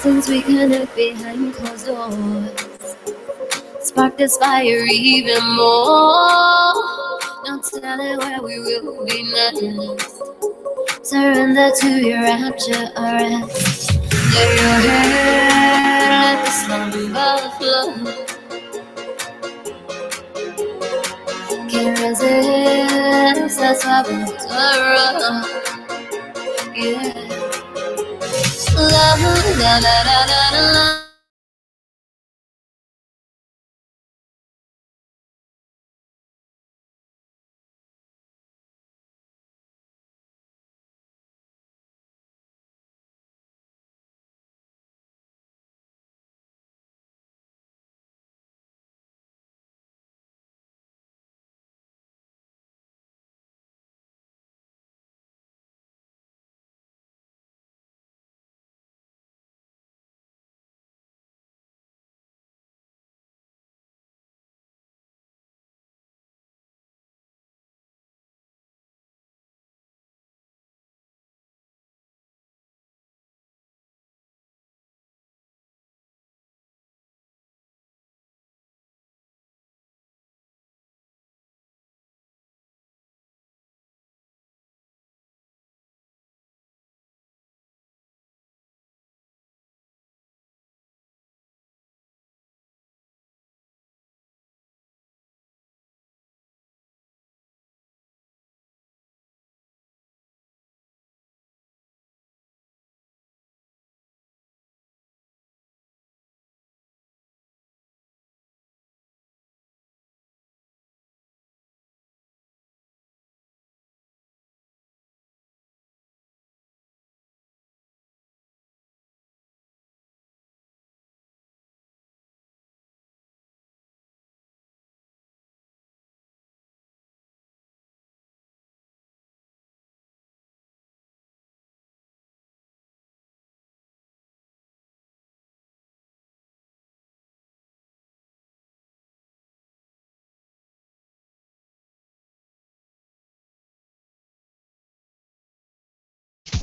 Since we connect behind closed doors, spark this fire even more. No telling where we will be next. Surrender to your rapture, arrest. Lay your head, let the slumber flow. Can't resist, that's why we're thorough. Yeah. La la la la la la.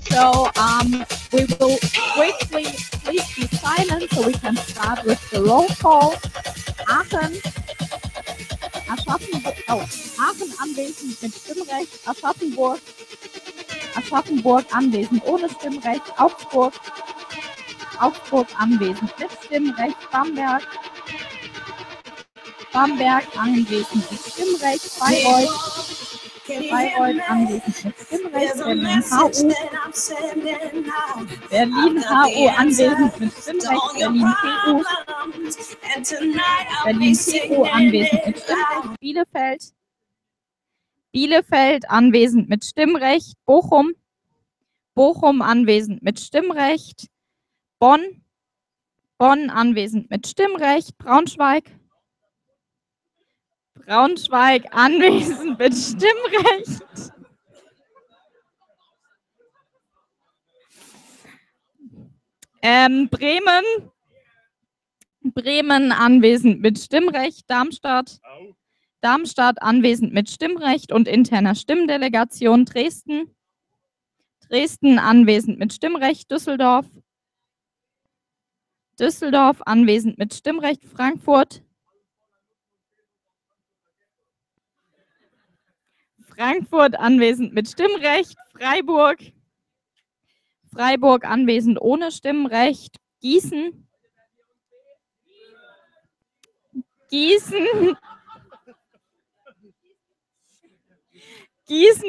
So we will quickly please be silent so we can start with the roll call. Aachen, Aachen anwesend mit Stimmrecht, Aschaffenburg anwesend ohne Stimmrecht, Augsburg anwesend mit Stimmrecht, Bamberg anwesend mit Stimmrecht, Bayreuth anwesend mit Stimmrecht, Berlin HU anwesend mit Stimmrecht, Berlin TU anwesend mit Stimmrecht, Bielefeld anwesend mit Stimmrecht, Bochum anwesend mit Stimmrecht, Bonn anwesend mit Stimmrecht, Braunschweig anwesend mit Stimmrecht. Bremen anwesend mit Stimmrecht, Darmstadt anwesend mit Stimmrecht und interner Stimmdelegation, Dresden anwesend mit Stimmrecht, Düsseldorf anwesend mit Stimmrecht, Frankfurt anwesend mit Stimmrecht, Freiburg anwesend ohne Stimmrecht, Gießen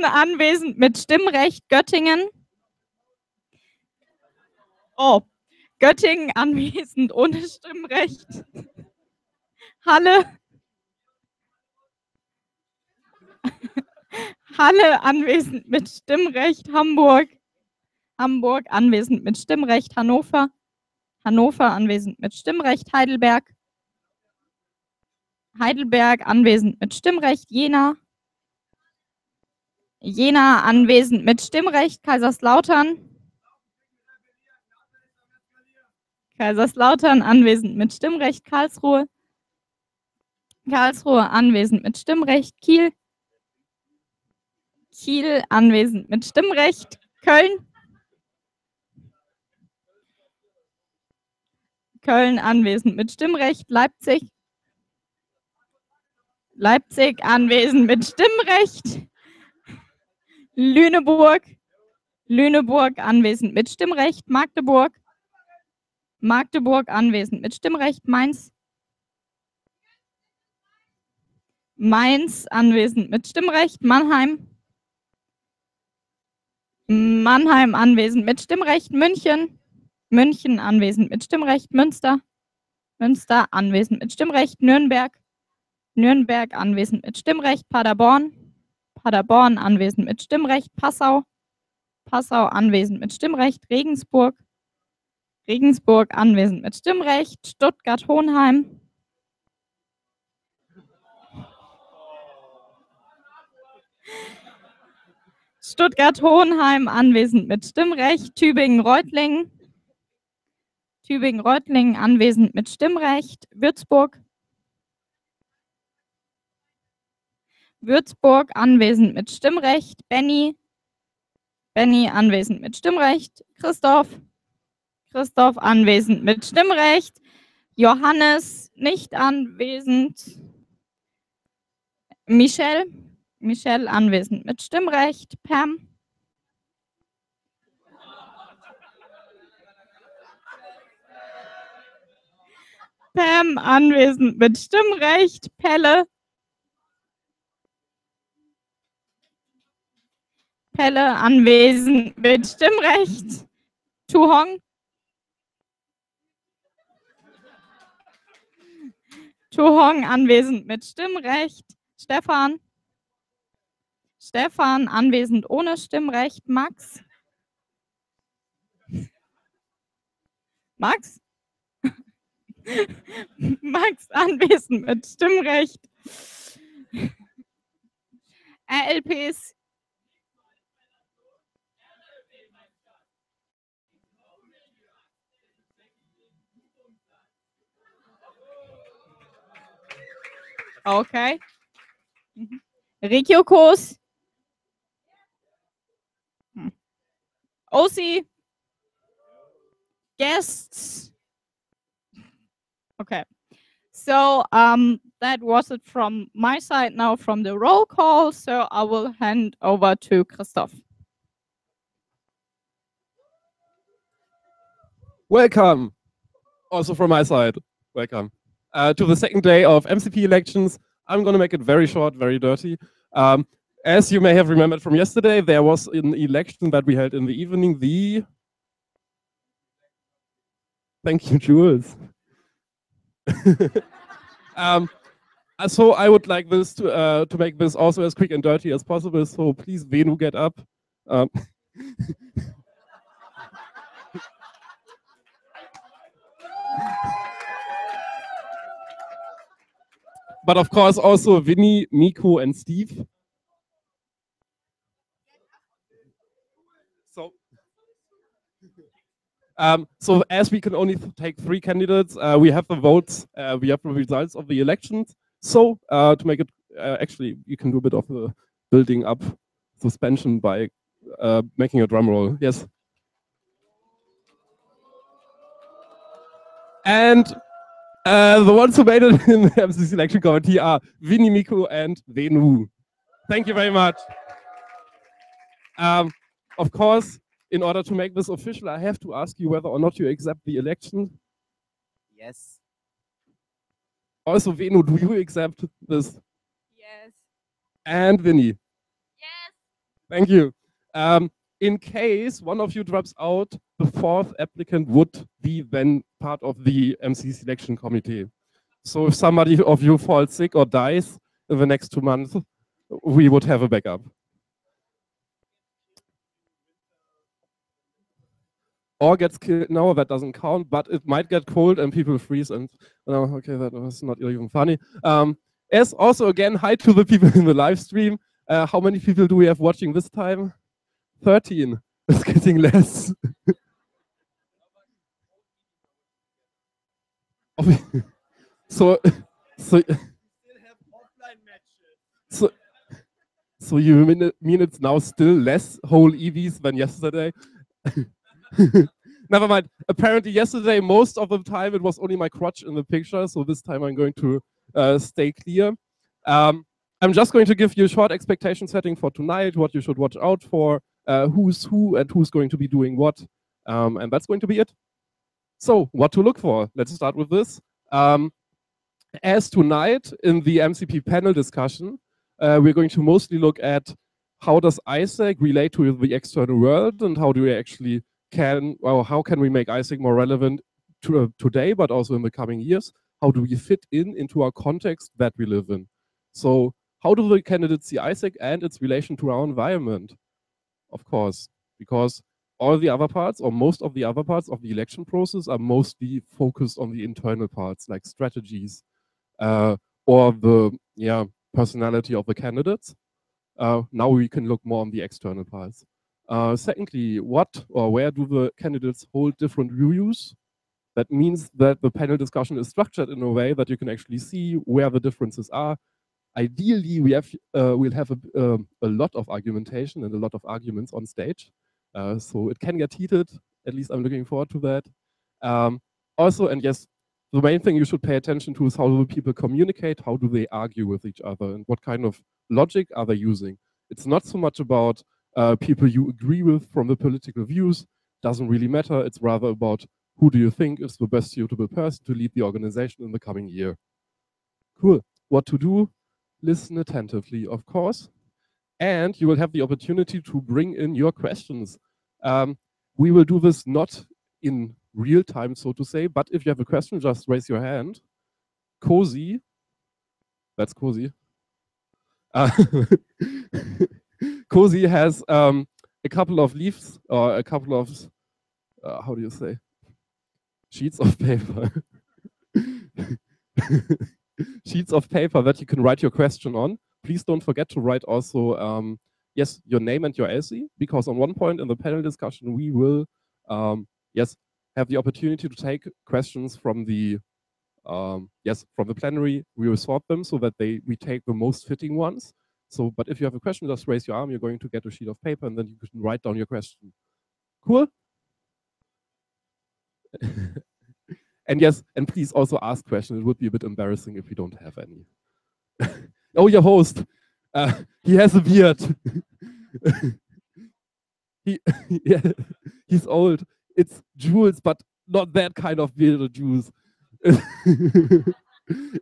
anwesend mit Stimmrecht, Göttingen anwesend ohne Stimmrecht, Halle anwesend mit Stimmrecht, Hamburg anwesend mit Stimmrecht, Hannover anwesend mit Stimmrecht, Heidelberg Heidelberg anwesend mit Stimmrecht. Jena. Jena anwesend mit Stimmrecht. Kaiserslautern. Kaiserslautern anwesend mit Stimmrecht. Karlsruhe. Karlsruhe anwesend mit Stimmrecht. Kiel. Kiel anwesend mit Stimmrecht. Köln. Köln anwesend mit Stimmrecht. Leipzig. Leipzig anwesend mit Stimmrecht. Lüneburg. Lüneburg anwesend mit Stimmrecht. Magdeburg. Magdeburg anwesend mit Stimmrecht. Mainz. Mainz anwesend mit Stimmrecht. Mannheim. Mannheim anwesend mit Stimmrecht. München. München anwesend mit Stimmrecht. Münster. Münster anwesend mit Stimmrecht. Nürnberg. Nürnberg anwesend mit Stimmrecht. Paderborn. Paderborn anwesend mit Stimmrecht. Passau. Passau anwesend mit Stimmrecht. Regensburg. Regensburg anwesend mit Stimmrecht. Stuttgart-Hohenheim. Stuttgart-Hohenheim anwesend mit Stimmrecht. Tübingen-Reutlingen. Tübingen-Reutlingen anwesend mit Stimmrecht. Würzburg. Würzburg anwesend mit Stimmrecht. Benny. Benny anwesend mit Stimmrecht. Christoph. Christoph anwesend mit Stimmrecht. Johannes nicht anwesend. Michelle. Michelle anwesend mit Stimmrecht. Pam. Pam anwesend mit Stimmrecht. Pelle. Pelle anwesend mit Stimmrecht. Tuhong. Tuhong anwesend mit Stimmrecht. Stefan. Stefan anwesend ohne Stimmrecht. Max. Max? Max anwesend mit Stimmrecht. RLPs. Okay. Regiokos. OC. Guests. Okay. So that was it from my side. Now from the roll call. So I will hand over to Christoph. Welcome. Also from my side, welcome to the second day of MCP elections. I'm going to make it very short, very dirty. As you may have remembered from yesterday, there was an election that we held in the evening. Thank you, Jules. So I would like this to make this also as quick and dirty as possible. So please, Venu, get up. But of course, also Vinny, Miko, and Steve. So as we can only take 3 candidates, we have the votes, we have the results of the elections. So to make it, actually, you can do a bit of the building up suspension by making a drum roll. Yes. And the ones who made it in the MCP selection committee are Vinny, Miko, and Venu. Thank you very much. Of course, in order to make this official, I have to ask you whether or not you accept the election. Yes. Also, Venu, do you accept this? Yes. And Vinny? Yes. Thank you. In case one of you drops out, the 4th applicant would be then part of the MC selection committee. So if somebody of you falls sick or dies in the next 2 months, we would have a backup. or gets killed. No, that doesn't count, but it might get cold and people freeze. And okay, that was not even funny. As also, again, hi to the people in the live stream. How many people do we have watching this time? 13. It's getting less. so you mean it's now still less whole EVs than yesterday? Never mind. Apparently yesterday, most of the time, it was only my crotch in the picture. So this time I'm going to stay clear. I'm just going to give you a short expectation setting for tonight, what you should watch out for, who's who and who's going to be doing what. And that's going to be it. So what to look for? Let's start with this. As tonight in the MCP panel discussion, we're going to mostly look at how does ISAC relate to the external world and how do we actually how can we make ISAC more relevant to, today, but also in the coming years? How do we fit into our context that we live in? So how do the candidates see ISAC and its relation to our environment? Of course, because all the other parts or most of the other parts of the election process are mostly focused on the internal parts like strategies or the personality of the candidates. Now we can look more on the external parts. Secondly, what or where do the candidates hold different views? That means that the panel discussion is structured in a way that you can actually see where the differences are. Ideally, we'll have a lot of argumentation and a lot of arguments on stage. So it can get heated, at least I'm looking forward to that. Also, and yes, the main thing you should pay attention to is how do people communicate, how do they argue with each other, and what kind of logic are they using. It's not so much about people you agree with from the political views, doesn't really matter, it's rather about who do you think is the best suitable person to lead the organization in the coming year. Cool, what to do? Listen attentively, of course, and you will have the opportunity to bring in your questions. We will do this not in real time, so to say, but if you have a question, just raise your hand. Cozy, that's Cozy. Cozy has a couple of leaves, or a couple of, how do you say, sheets of paper. Sheets of paper that you can write your question on. Please don't forget to write also, yes, your name and your essay, because on one point in the panel discussion, we will, yes, have the opportunity to take questions from the, from the plenary. We will sort them so that we take the most fitting ones. So, but if you have a question, just raise your arm. You're going to get a sheet of paper, and then you can write down your question. Cool? And yes, and please also ask questions. It would be a bit embarrassing if you don't have any. Oh, your host. He has a beard. Yeah, he's old. It's Jules, but not that kind of bearded Jules.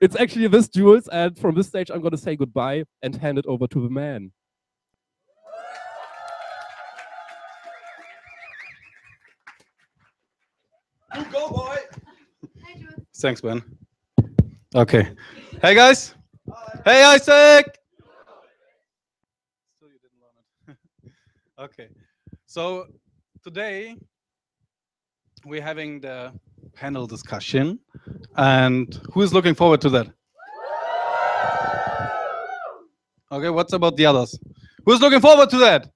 It's actually this Jules, and from this stage, I'm going to say goodbye and hand it over to the man. You go, boy. Thanks, Ben. Okay. Hey, guys. Hi. Hey, Isaac. So you didn't learn it. Okay. So today we're having the panel discussion, and who is looking forward to that? Okay. What's about the others? Who's looking forward to that?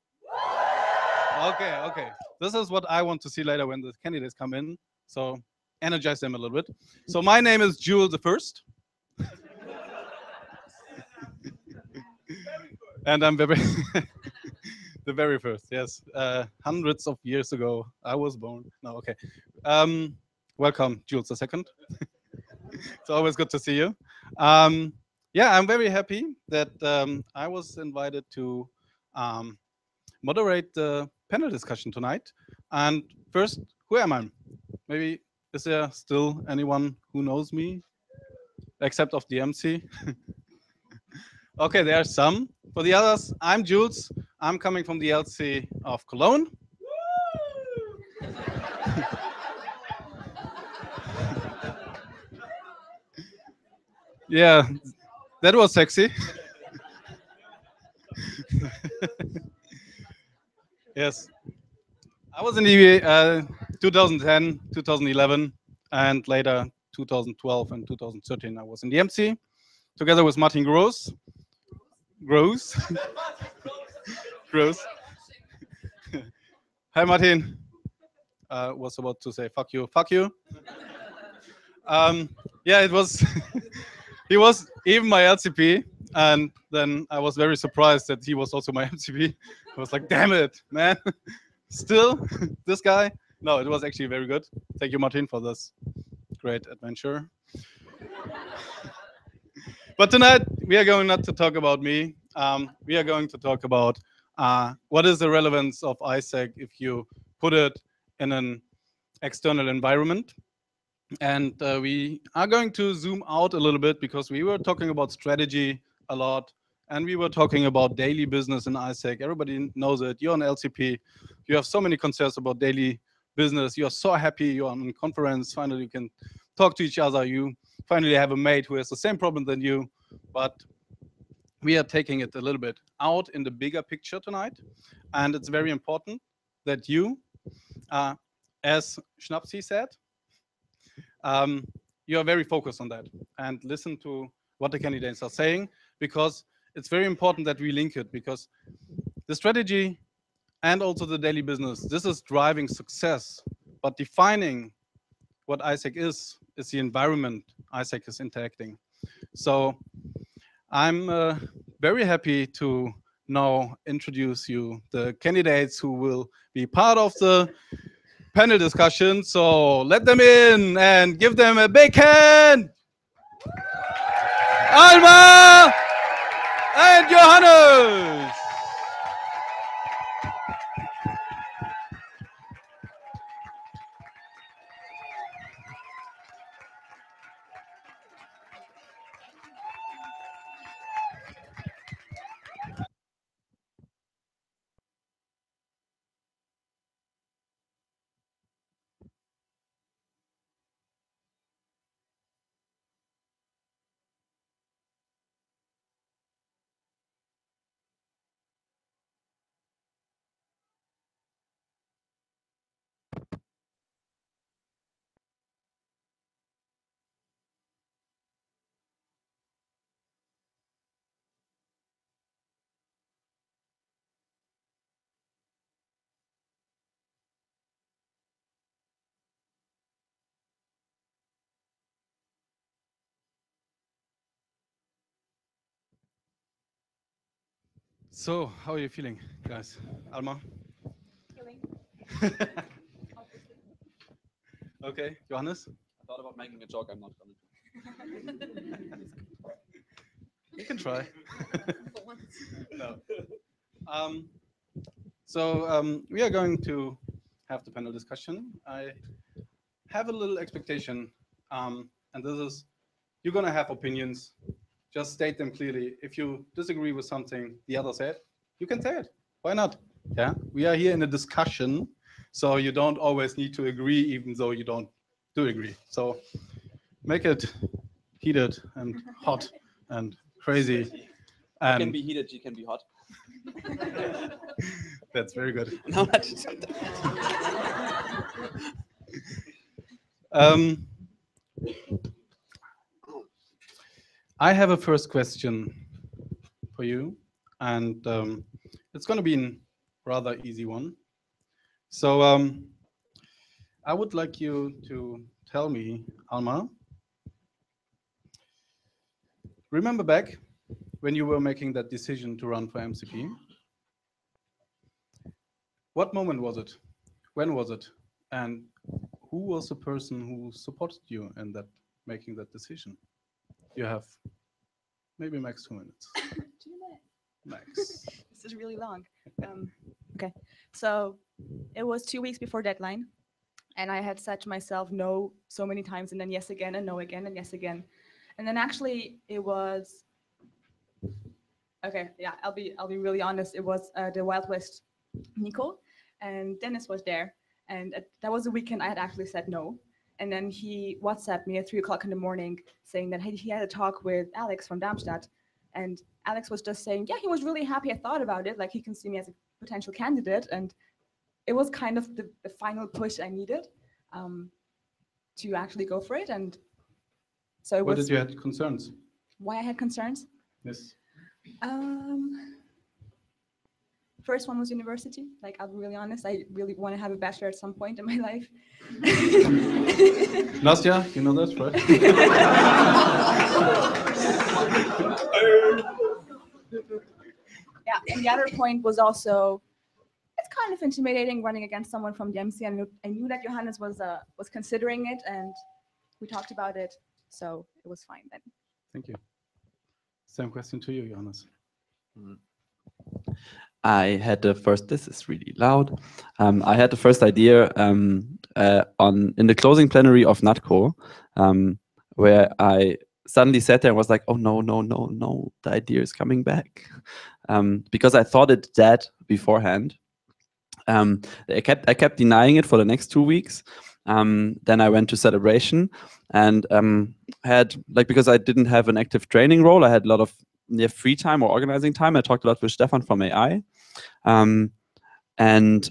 Okay. Okay. This is what I want to see later when the candidates come in. So energize them a little bit. So my name is Jules the First. And I'm the very first, yes. Hundreds of years ago, I was born. No, okay. Welcome, Jules the Second. It's always good to see you. Yeah, I'm very happy that I was invited to moderate the panel discussion tonight. And first, who am I? Maybe, is there still anyone who knows me? Except of the MC? Okay, there are some. For the others, I'm Jules. I'm coming from the LC of Cologne. Yeah, that was sexy. Yes. I was in the 2010, 2011, and later 2012 and 2013, I was in the MC together with Martin Gross. Gross. Gross. Hi, Martin. Was about to say fuck you, fuck you. Yeah, it was. He was even my LCP, and then I was very surprised that he was also my MCP. I was like, damn it, man. Still, this guy? No, it was actually very good. Thank you, Martin, for this great adventure. But tonight, we are going not to talk about me. We are going to talk about what is the relevance of ISAC if you put it in an external environment. And we are going to zoom out a little bit because we were talking about strategy a lot, and we were talking about daily business in ISAC. Everybody knows it. You're on LCP. You have so many concerns about daily business. You're so happy you're on a conference. Finally, you can talk to each other. You finally have a mate who has the same problem than you. But we are taking it a little bit out in the bigger picture tonight. And it's very important that you, as Schnapsi said, you are very focused on that and listen to what the candidates are saying, because it's very important that we link it, because the strategy and also the daily business, this is driving success, but defining what ISAC is the environment ISAC is interacting. So I'm very happy to now introduce you the candidates who will be part of the panel discussion. So let them in and give them a big hand. Alma and Johannes. So, how are you feeling, guys? Alma? Feeling. Okay, Johannes? I thought about making a joke. I'm not going to. You can try. For once. No. We are going to have the panel discussion. I have a little expectation, and this is, you're going to have opinions. Just state them clearly. If you disagree with something the other said, you can say it. Why not? Yeah, we are here in a discussion, so you don't always need to agree, even though you don't do agree. So make it heated and hot and crazy. You And can be heated, you can be hot. that's very good. No, I have a first question for you, and it's going to be a rather easy one. So I would like you to tell me, Alma, remember back when you were making that decision to run for MCP? What moment was it? When was it? And who was the person who supported you in that making that decision? You have maybe max 2 minutes. 2 minutes. Max. This is really long. Okay, so it was 2 weeks before deadline, and I had said to myself no so many times, and then yes again, and no again, and yes again, and then actually it was. Okay, yeah, I'll be really honest. It was the Wild West, Nico, and Dennis was there, and that was the weekend I had actually said no. And then he WhatsApped me at 3 o'clock in the morning saying that he had a talk with Alex from Darmstadt. And Alex was just saying, yeah, he was really happy I thought about it. Like, he can see me as a potential candidate. And it was kind of the final push I needed to actually go for it. And so it Why was did you have concerns? why I had concerns. Yes. First one was university. Like, I'll be really honest, I really want to have a bachelor at some point in my life. Nastya, you know this, right? Yeah, and the other point was also, it's kind of intimidating running against someone from the MC. I knew that Johannes was considering it, and we talked about it, so it was fine then. Thank you. Same question to you, Johannes. I had the first. This is really loud. I had the first idea in the closing plenary of NatCo, where I suddenly sat there and was like, "Oh no, no, no, no! The idea is coming back," because I thought it dead beforehand. I kept denying it for the next 2 weeks. Then I went to celebration and had because I didn't have an active training role, I had a lot of free time or organizing time. I talked a lot with Stefan from AI, and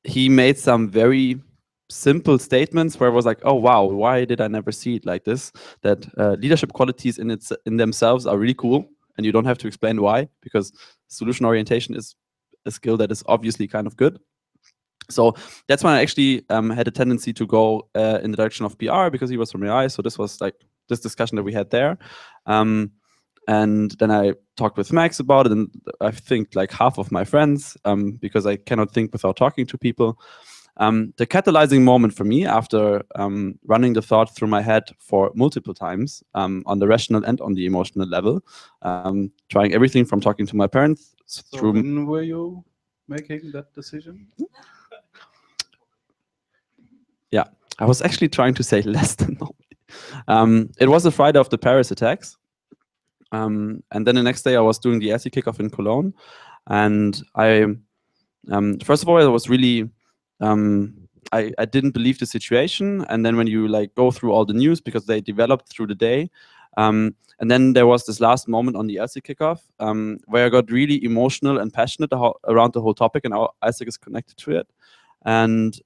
he made some very simple statements where I was like, "Oh wow, why did I never see it like this? That leadership qualities in themselves are really cool, and you don't have to explain why, because solution orientation is a skill that is obviously kind of good." So that's when I actually had a tendency to go in the direction of PR, because he was from AI. So this was like this discussion that we had there. And then I talked with Max about it, and I think like half of my friends, because I cannot think without talking to people. The catalyzing moment for me, after running the thought through my head for multiple times, on the rational and on the emotional level, trying everything from talking to my parents So when were you making that decision? Yeah, I was actually trying to say less than normally. It was the Friday of the Paris attacks. And then the next day I was doing the SE kickoff in Cologne. And I, first of all, I was really, I didn't believe the situation. And then when you like go through all the news, because they developed through the day, and then there was this last moment on the SE kickoff, where I got really emotional and passionate around the whole topic, and how Isaac is connected to it. And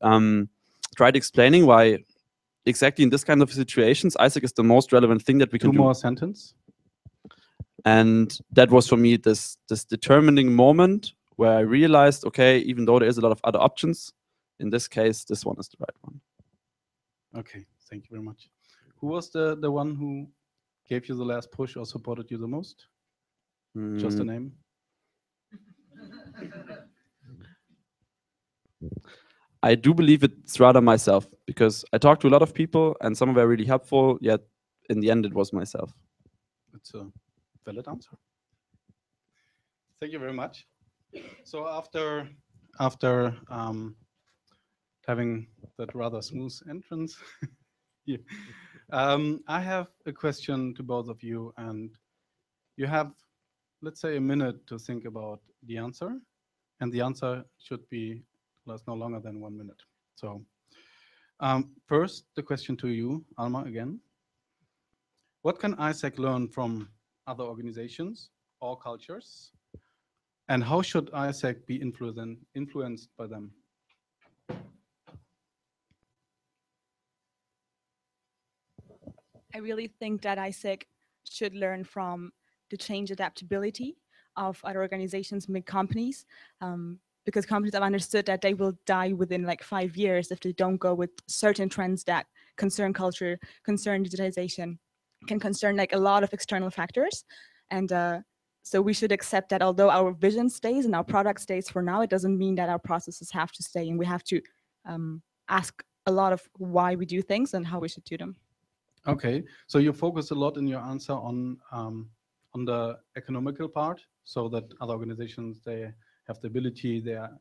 tried explaining why exactly in this kind of situations, Isaac is the most relevant thing that we can do. 2 more sentences. And that was for me this determining moment where I realized, okay, even though there is a lot of other options, in this case, this one is the right one. Okay, thank you very much. Who was the one who gave you the last push or supported you the most? Just a name. I do believe it's rather myself, because I talked to a lot of people and some were really helpful, yet in the end it was myself. It's a valid answer. Thank you very much. So after having that rather smooth entrance, yeah, I have a question to both of you, and you have, let's say, a minute to think about the answer, and the answer should be last no longer than 1 minute. So first, the question to you, Alma, again. What can Isaac learn from other organizations or cultures? And how should Isaac be influenced by them? I really think that Isaac should learn from the change adaptability of other organizations, big companies, because companies have understood that they will die within like 5 years if they don't go with certain trends that concern culture, concern digitization, can concern like a lot of external factors. And so we should accept that although our vision stays and our product stays for now, it doesn't mean that our processes have to stay, and we have to ask a lot of why we do things and how we should do them. Okay, so you focus a lot in your answer on the economical part, so that other organizations, they have the ability, they are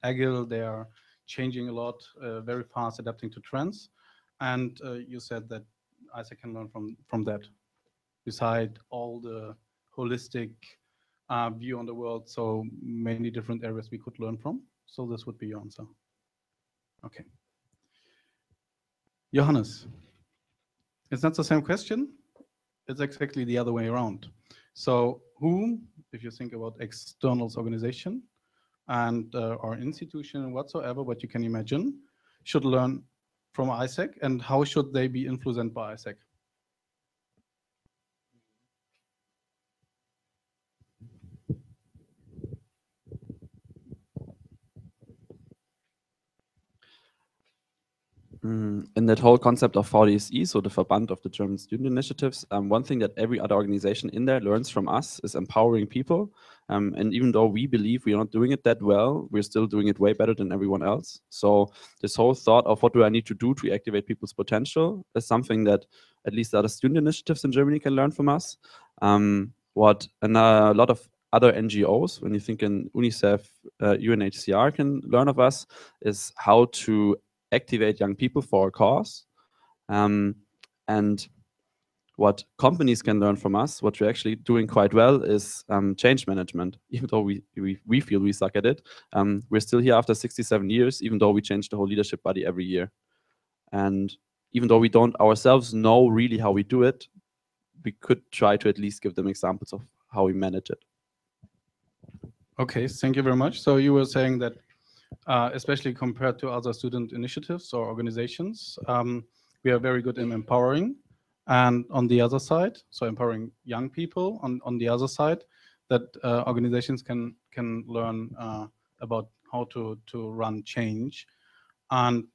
agile, they are changing a lot, very fast, adapting to trends. And you said that Isaac can learn from that, beside all the holistic view on the world, so many different areas we could learn from. So this would be your answer. Okay. Johannes. It's not the same question. It's exactly the other way around. So who, if you think about externals organization, and or institution whatsoever, what you can imagine, should learn from ISAC, and how should they be influenced by ISAC? In that whole concept of VDSI, so the Verband of the German Student Initiatives, one thing that every other organization in there learns from us is empowering people. And even though we believe we're not doing it that well, we're still doing it way better than everyone else. So this whole thought of what do I need to do to activate people's potential is something that at least other student initiatives in Germany can learn from us. And a lot of other NGOs, when you think in UNICEF, UNHCR can learn of us, is how to activate young people for a cause. And what companies can learn from us, what we're actually doing quite well, is change management. Even though we feel we suck at it, we're still here after 67 years, even though we change the whole leadership body every year. And even though we don't ourselves know really how we do it, we could try to at least give them examples of how we manage it. Okay, thank you very much. So you were saying that especially compared to other student initiatives or organizations, we are very good in empowering. And on the other side, so empowering young people, on the other side, that organizations can learn about how to run change. And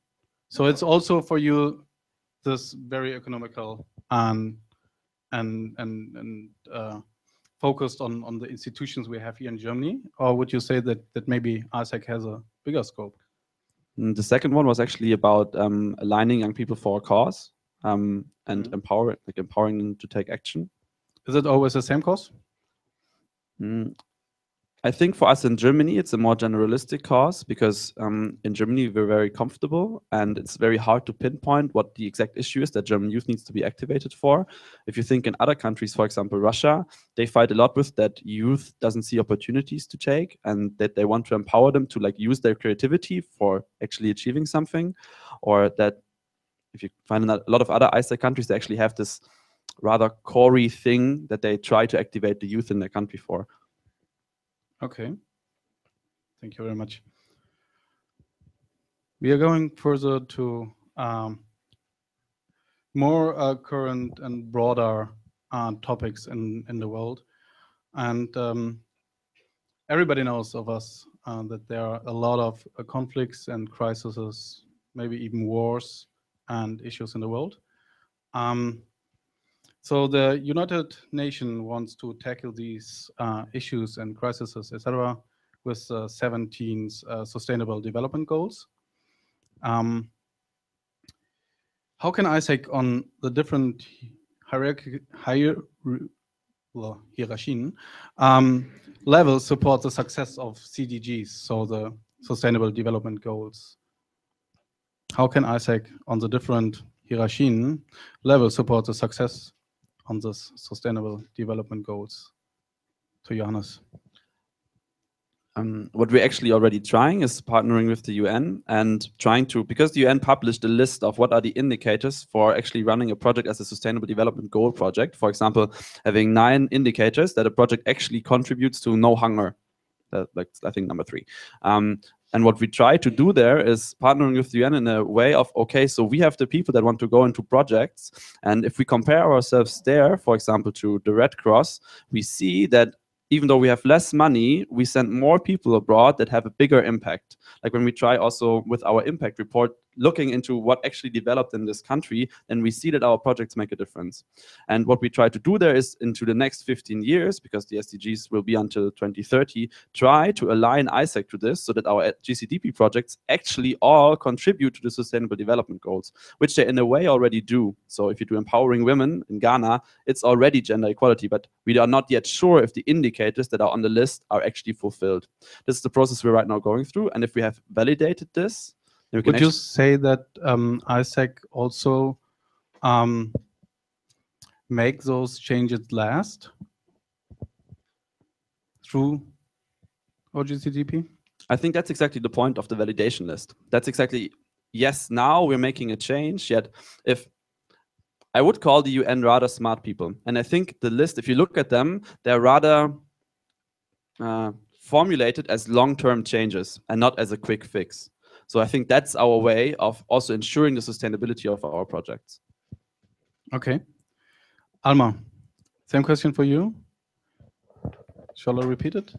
so it's also for you this very economical and focused on the institutions we have here in Germany? Or would you say that maybe ISAC has a bigger scope? The second one was actually about aligning young people for a cause and empowering them to take action. Is it always the same cause? I think for us in Germany, it's a more generalistic cause because in Germany, we're very comfortable and it's very hard to pinpoint what the exact issue is that German youth needs to be activated for. If you think in other countries, for example, Russia, they fight a lot with that youth doesn't see opportunities to take and that they want to empower them to like use their creativity for actually achieving something, or that if you find in a lot of other ISAC countries, they actually have this rather core thing that they try to activate the youth in their country for. Okay, thank you very much. We are going further to more current and broader topics in the world. And everybody knows of us that there are a lot of conflicts and crises, maybe even wars and issues in the world. So the United Nations wants to tackle these issues and crises, etc., with 17 Sustainable Development Goals. How can ISAC on the different hierarchies levels support the success of CDGs, so the Sustainable Development Goals? How can ISAC on the different hierarchies levels support the success on this Sustainable Development Goals? To Johannes. What we're actually already trying is partnering with the UN and trying to, because the UN published a list of what are the indicators for actually running a project as a Sustainable Development Goal project. For example, having 9 indicators that a project actually contributes to no hunger. That's, I think, number 3. And what we try to do there is partnering with the UN in a way of, okay, so we have the people that want to go into projects. And if we compare ourselves there, for example, to the Red Cross, we see that even though we have less money, we send more people abroad that have a bigger impact. Like when we try also with our impact report, looking into what actually developed in this country, then we see that our projects make a difference. And what we try to do there is into the next 15 years, because the SDGs will be until 2030, try to align ISAC to this so that our GCDP projects actually all contribute to the Sustainable Development Goals, which they in a way already do. So if you do empowering women in Ghana, it's already gender equality, but we are not yet sure if the indicators that are on the list are actually fulfilled. This is the process we're right now going through. And if we have validated this, would you say that ISAC also make those changes last through OGCDP? I think that's exactly the point of the validation list. That's exactly, yes, now we're making a change, yet if I would call the UN rather smart people. And I think the list, if you look at them, they're rather formulated as long-term changes and not as a quick fix. So I think that's our way of also ensuring the sustainability of our projects. Okay. Alma, same question for you. Shall I repeat it?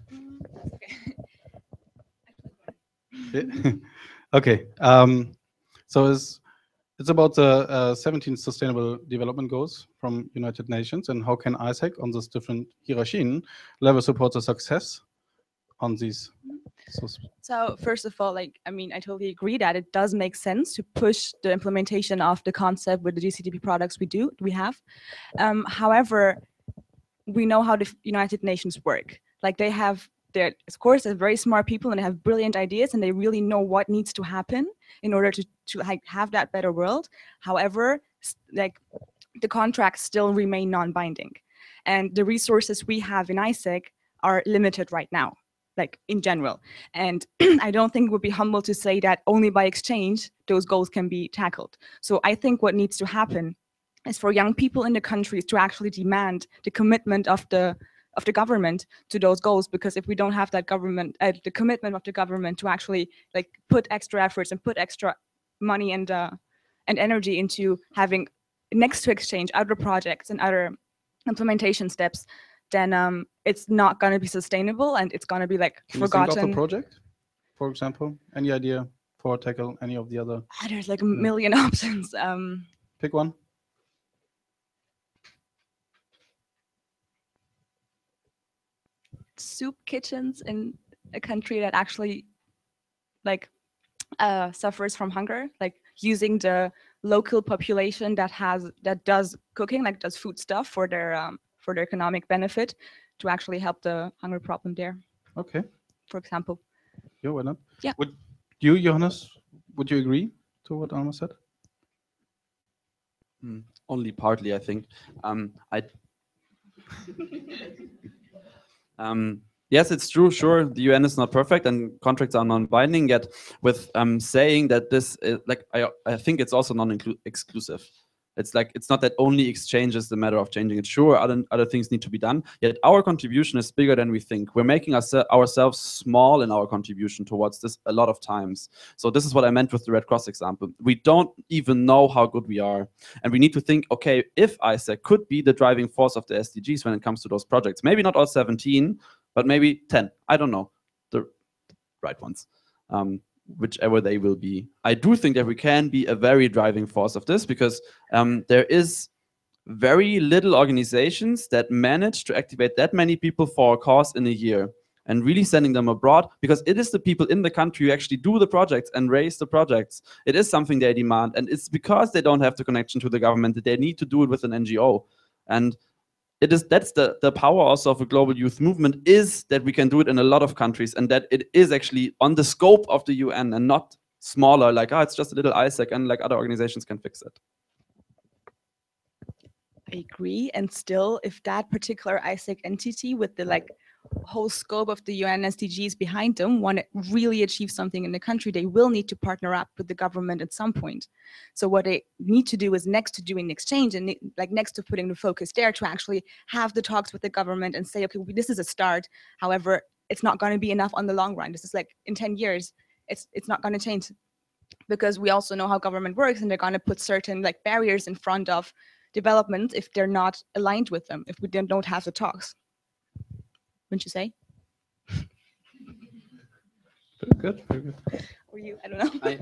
Yeah. Okay. So it's about the 17 Sustainable Development Goals from United Nations, and how can ISAC on this different hierarchy level support the success on these? So first of all, like, I mean, I totally agree that it does make sense to push the implementation of the concept with the GCDP products we have. However, we know how the United Nations work. Like, they're, of course, they're very smart people and they have brilliant ideas and they really know what needs to happen in order to like have that better world. However, like, the contracts still remain non-binding, and the resources we have in ISAC are limited right now, like in general. And I don't think it would be humble to say that only by exchange those goals can be tackled. So I think what needs to happen is for young people in the countries to actually demand the commitment of the government to those goals, because if we don't have that government, the commitment of the government to actually like put extra efforts and put extra money and energy into having next to exchange other projects and other implementation steps, then it's not going to be sustainable and it's going to be like Can you forgotten. think of a project, for example? Any idea for tackle any of the other? There's like a million options. Pick one. Soup kitchens in a country that actually like suffers from hunger, like using the local population that does cooking, like does food stuff for their economic benefit, to actually help the hunger problem there. Okay. For example. Yeah, why not? Yeah. Would you, Johannes, would you agree to what Alma said? Only partly, I think. Yes, it's true. Sure, the UN is not perfect and contracts are non-binding. Yet, with saying that this, like, I think it's also non-exclusive. It's like it's not that only exchange is the matter of changing it. Sure, other things need to be done. Yet our contribution is bigger than we think. We're making ourselves small in our contribution towards this a lot of times. So this is what I meant with the Red Cross example. We don't even know how good we are, and we need to think, okay, if ISAC could be the driving force of the SDGs when it comes to those projects, maybe not all 17, but maybe 10. I don't know, the right ones. Whichever they will be. I do think that we can be a very driving force of this, because there is very little organizations that manage to activate that many people for a cause in a year and really sending them abroad, because it is the people in the country who actually do the projects and raise the projects. It is something they demand, and it's because they don't have the connection to the government that they need to do it with an NGO. And that's the power also of a global youth movement, is that we can do it in a lot of countries, and that it is actually on the scope of the UN and not smaller, like, it's just a little ISAC and like other organizations can fix it. I agree. And still, if that particular ISAC entity with the like whole scope of the UN SDGs behind them want to really achieve something in the country, they will need to partner up with the government at some point. So what they need to do is, next to doing exchange and like next to putting the focus there, to actually have the talks with the government and say, okay, this is a start. However, it's not going to be enough on the long run. This is like in 10 years, it's not going to change, because we also know how government works, and they're going to put certain like barriers in front of development if they're not aligned with them, if we then don't have the talks. Wouldn't you say? Very good, very good. Or you? I don't know.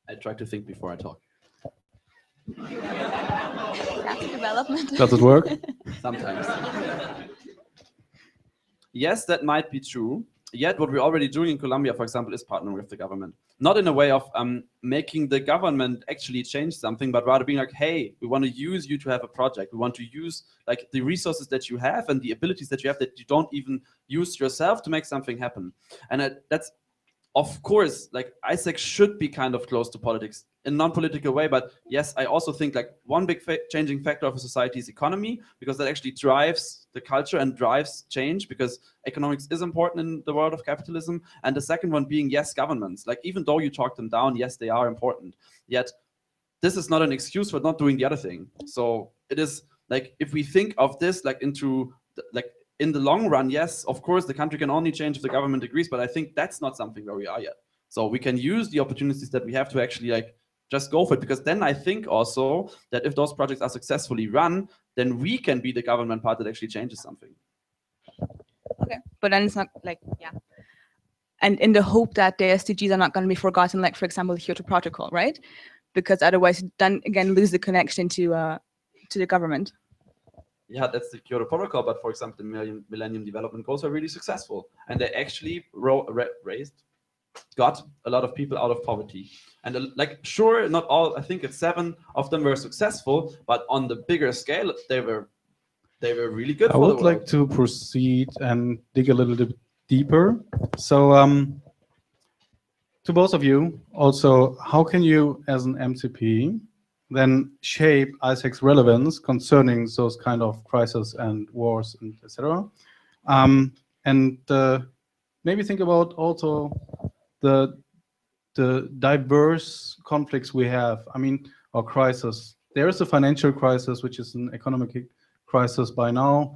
I try to think before I talk. That's development. Does it work? Sometimes. Yes, that might be true. Yet what we're already doing in Colombia, for example, is partnering with the government. Not in a way of making the government actually change something, but rather being like, hey, we want to use you to have a project. We want to use like the resources that you have and the abilities that you have that you don't even use yourself to make something happen. And that's, of course, like ISAC should be kind of close to politics in a non-political way. But yes, I also think like one big changing factor of a society is economy, because that actually drives the culture and drives change, because economics is important in the world of capitalism. And the second one being, yes, governments. Like, even though you talk them down, yes, they are important. Yet this is not an excuse for not doing the other thing. So it is like, if we think of this like into like in the long run, yes, of course, the country can only change if the government agrees, but I think that's not something where we are yet. So we can use the opportunities that we have to actually like just go for it, because then I think also that if those projects are successfully run, then we can be the government part that actually changes something. Okay, but then it's not like, yeah. And in the hope that the SDGs are not going to be forgotten, like for example, the Kyoto Protocol, right? Because otherwise, then again, lose the connection to the government. Yeah, that's the Kyoto Protocol, but for example, the Millennium Development Goals are really successful, and they actually got a lot of people out of poverty. And like, sure, not all, I think it's 7 of them were successful, but on the bigger scale, they were really good. I would like to proceed and dig a little bit deeper. So, to both of you, also, how can you, as an MCP, then shape ISAC's relevance concerning those kind of crises and wars and etc. And maybe think about also the diverse conflicts we have. I mean, or crisis. There is a financial crisis, which is an economic crisis by now,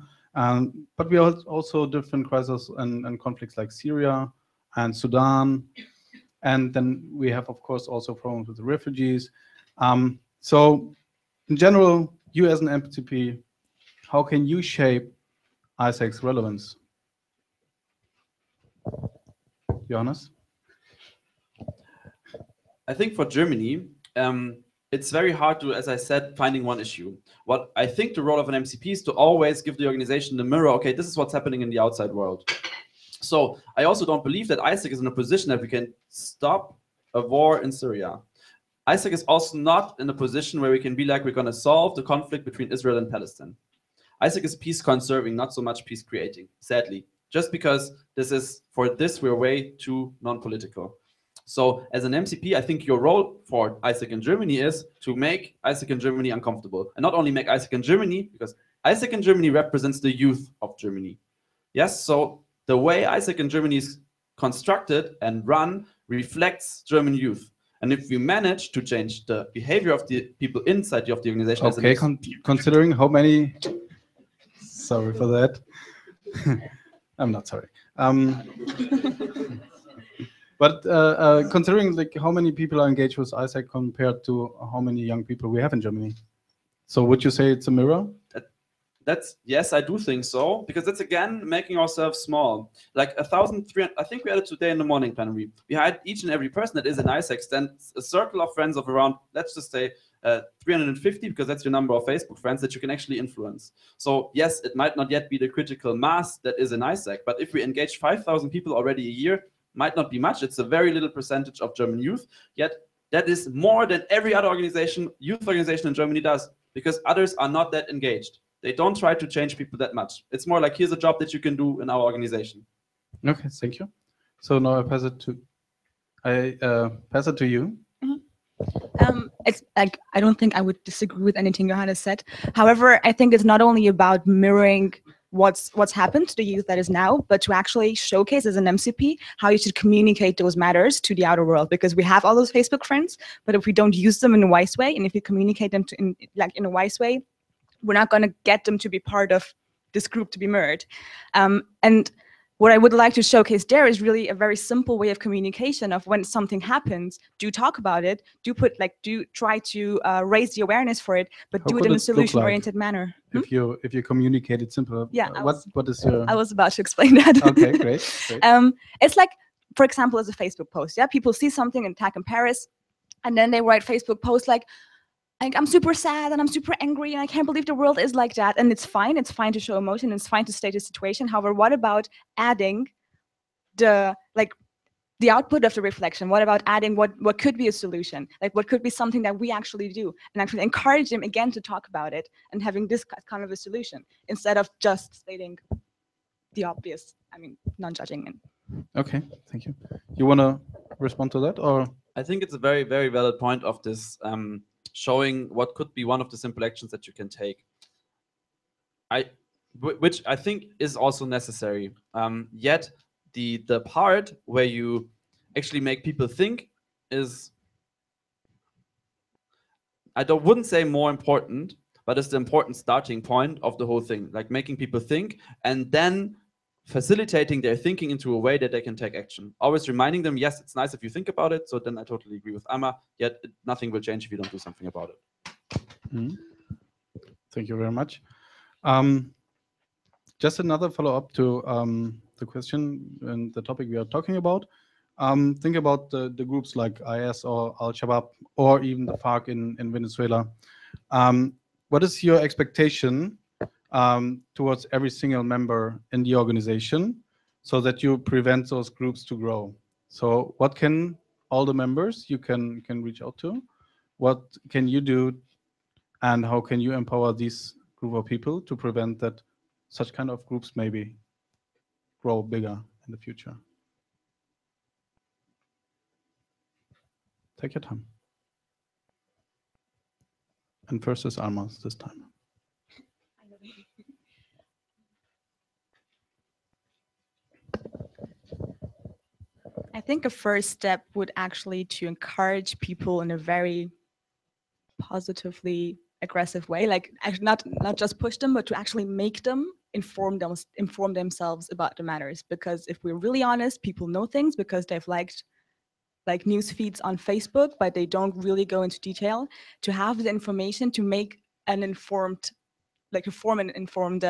but we have also different crises and conflicts like Syria and Sudan. And then we have, of course, also problems with the refugees. So in general, you as an MCP, how can you shape ISAC's relevance? Johannes? I think for Germany, it's very hard to, as I said, finding one issue. What I think the role of an MCP is to always give the organization the mirror, okay, this is what's happening in the outside world. So I also don't believe that ISAC is in a position that we can stop a war in Syria. ISAC is also not in a position where we can be like, we're going to solve the conflict between Israel and Palestine. ISAC is peace conserving, not so much peace creating, sadly, just because we're way too non-political. So as an MCP, I think your role for ISAC in Germany is to make ISAC in Germany uncomfortable. And not only make ISAC in Germany, because ISAC in Germany represents the youth of Germany. Yes, so the way ISAC in Germany is constructed and run reflects German youth. And if we manage to change the behavior of the people inside of the organization... Okay, considering how many... Sorry for that. I'm not sorry. But considering like how many people are engaged with ISAC compared to how many young people we have in Germany, so would you say it's a mirror? Yes, I do think so, because that's again making ourselves small. Like 1,300, I think we had it today in the morning plenary. We had each and every person that is in ISAC then a circle of friends of around, let's just say 350, because that's your number of Facebook friends that you can actually influence. So yes, it might not yet be the critical mass that is in ISAC, but if we engage 5,000 people already a year, might not be much. It's a very little percentage of German youth, yet that is more than every other youth organization in Germany does, because others are not that engaged. They don't try to change people that much. It's more like, here's a job that you can do in our organization. Okay, thank you. So now I pass it to you. Mm-hmm. It's like, I don't think I would disagree with anything Johannes said. However, I think it's not only about mirroring what's happened to the youth that is now, but to actually showcase as an MCP how you should communicate those matters to the outer world, because we have all those Facebook friends, but if we don't use them in a wise way, and if we communicate them in a wise way, we're not going to get them to be part of this group to be mirrored. And what I would like to showcase there is really a very simple way of communication of when something happens, do talk about it, do try to raise the awareness for it, but How do it in a solution-oriented manner. If you communicate it simpler, yeah, what is your... I was about to explain that. Okay, great. It's like, for example, as a Facebook post, yeah, people see something, an attack in Paris, and then they write Facebook posts like, I'm super sad and I'm super angry and I can't believe the world is like that. And it's fine to show emotion, it's fine to state the situation. However, what about adding the output of the reflection? What about adding what could be a solution? Like what could be something that we actually do, and actually encourage them again to talk about it and having this kind of a solution instead of just stating the obvious, non-judging. Okay, thank you. You want to respond to that, or? I think it's a very, very valid point of this showing what could be one of the simple actions that you can take. Which I think is also necessary. Yet the part where you actually make people think is, wouldn't say more important, but it's the important starting point of the whole thing, like making people think and then facilitating their thinking into a way that they can take action. Always reminding them, yes, it's nice if you think about it. So then I totally agree with Amma, yet nothing will change if you don't do something about it. Thank you very much. Just another follow-up to the question and the topic we are talking about. Think about the groups like IS or Al-Shabaab or even the FARC in Venezuela. What is your expectation towards every single member in the organization so that you prevent those groups to grow? So what can all the members you can reach out to? What can you do, and how can you empower these group of people to prevent that such kind of groups maybe grow bigger in the future? Take your time. And first is Almas this time. I think a first step would actually to encourage people in a very positively aggressive way, like not just push them, but to actually make them inform themselves about the matters. Because if we're really honest, people know things because they've liked like news feeds on Facebook, but they don't really go into detail. To have the information to make an informed, like to form an informed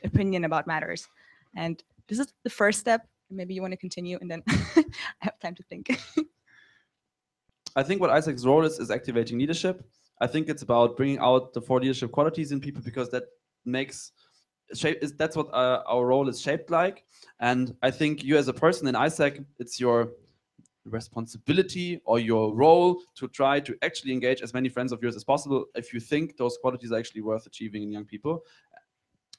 opinion about matters. And this is the first step. Maybe you want to continue, and then I have time to think. I think what Isaac's role is activating leadership. I think it's about bringing out the 4 leadership qualities in people, because that makes that's what our role is shaped like. And I think you as a person in Isaac, it's your responsibility or your role to try to actually engage as many friends of yours as possible if you think those qualities are actually worth achieving in young people.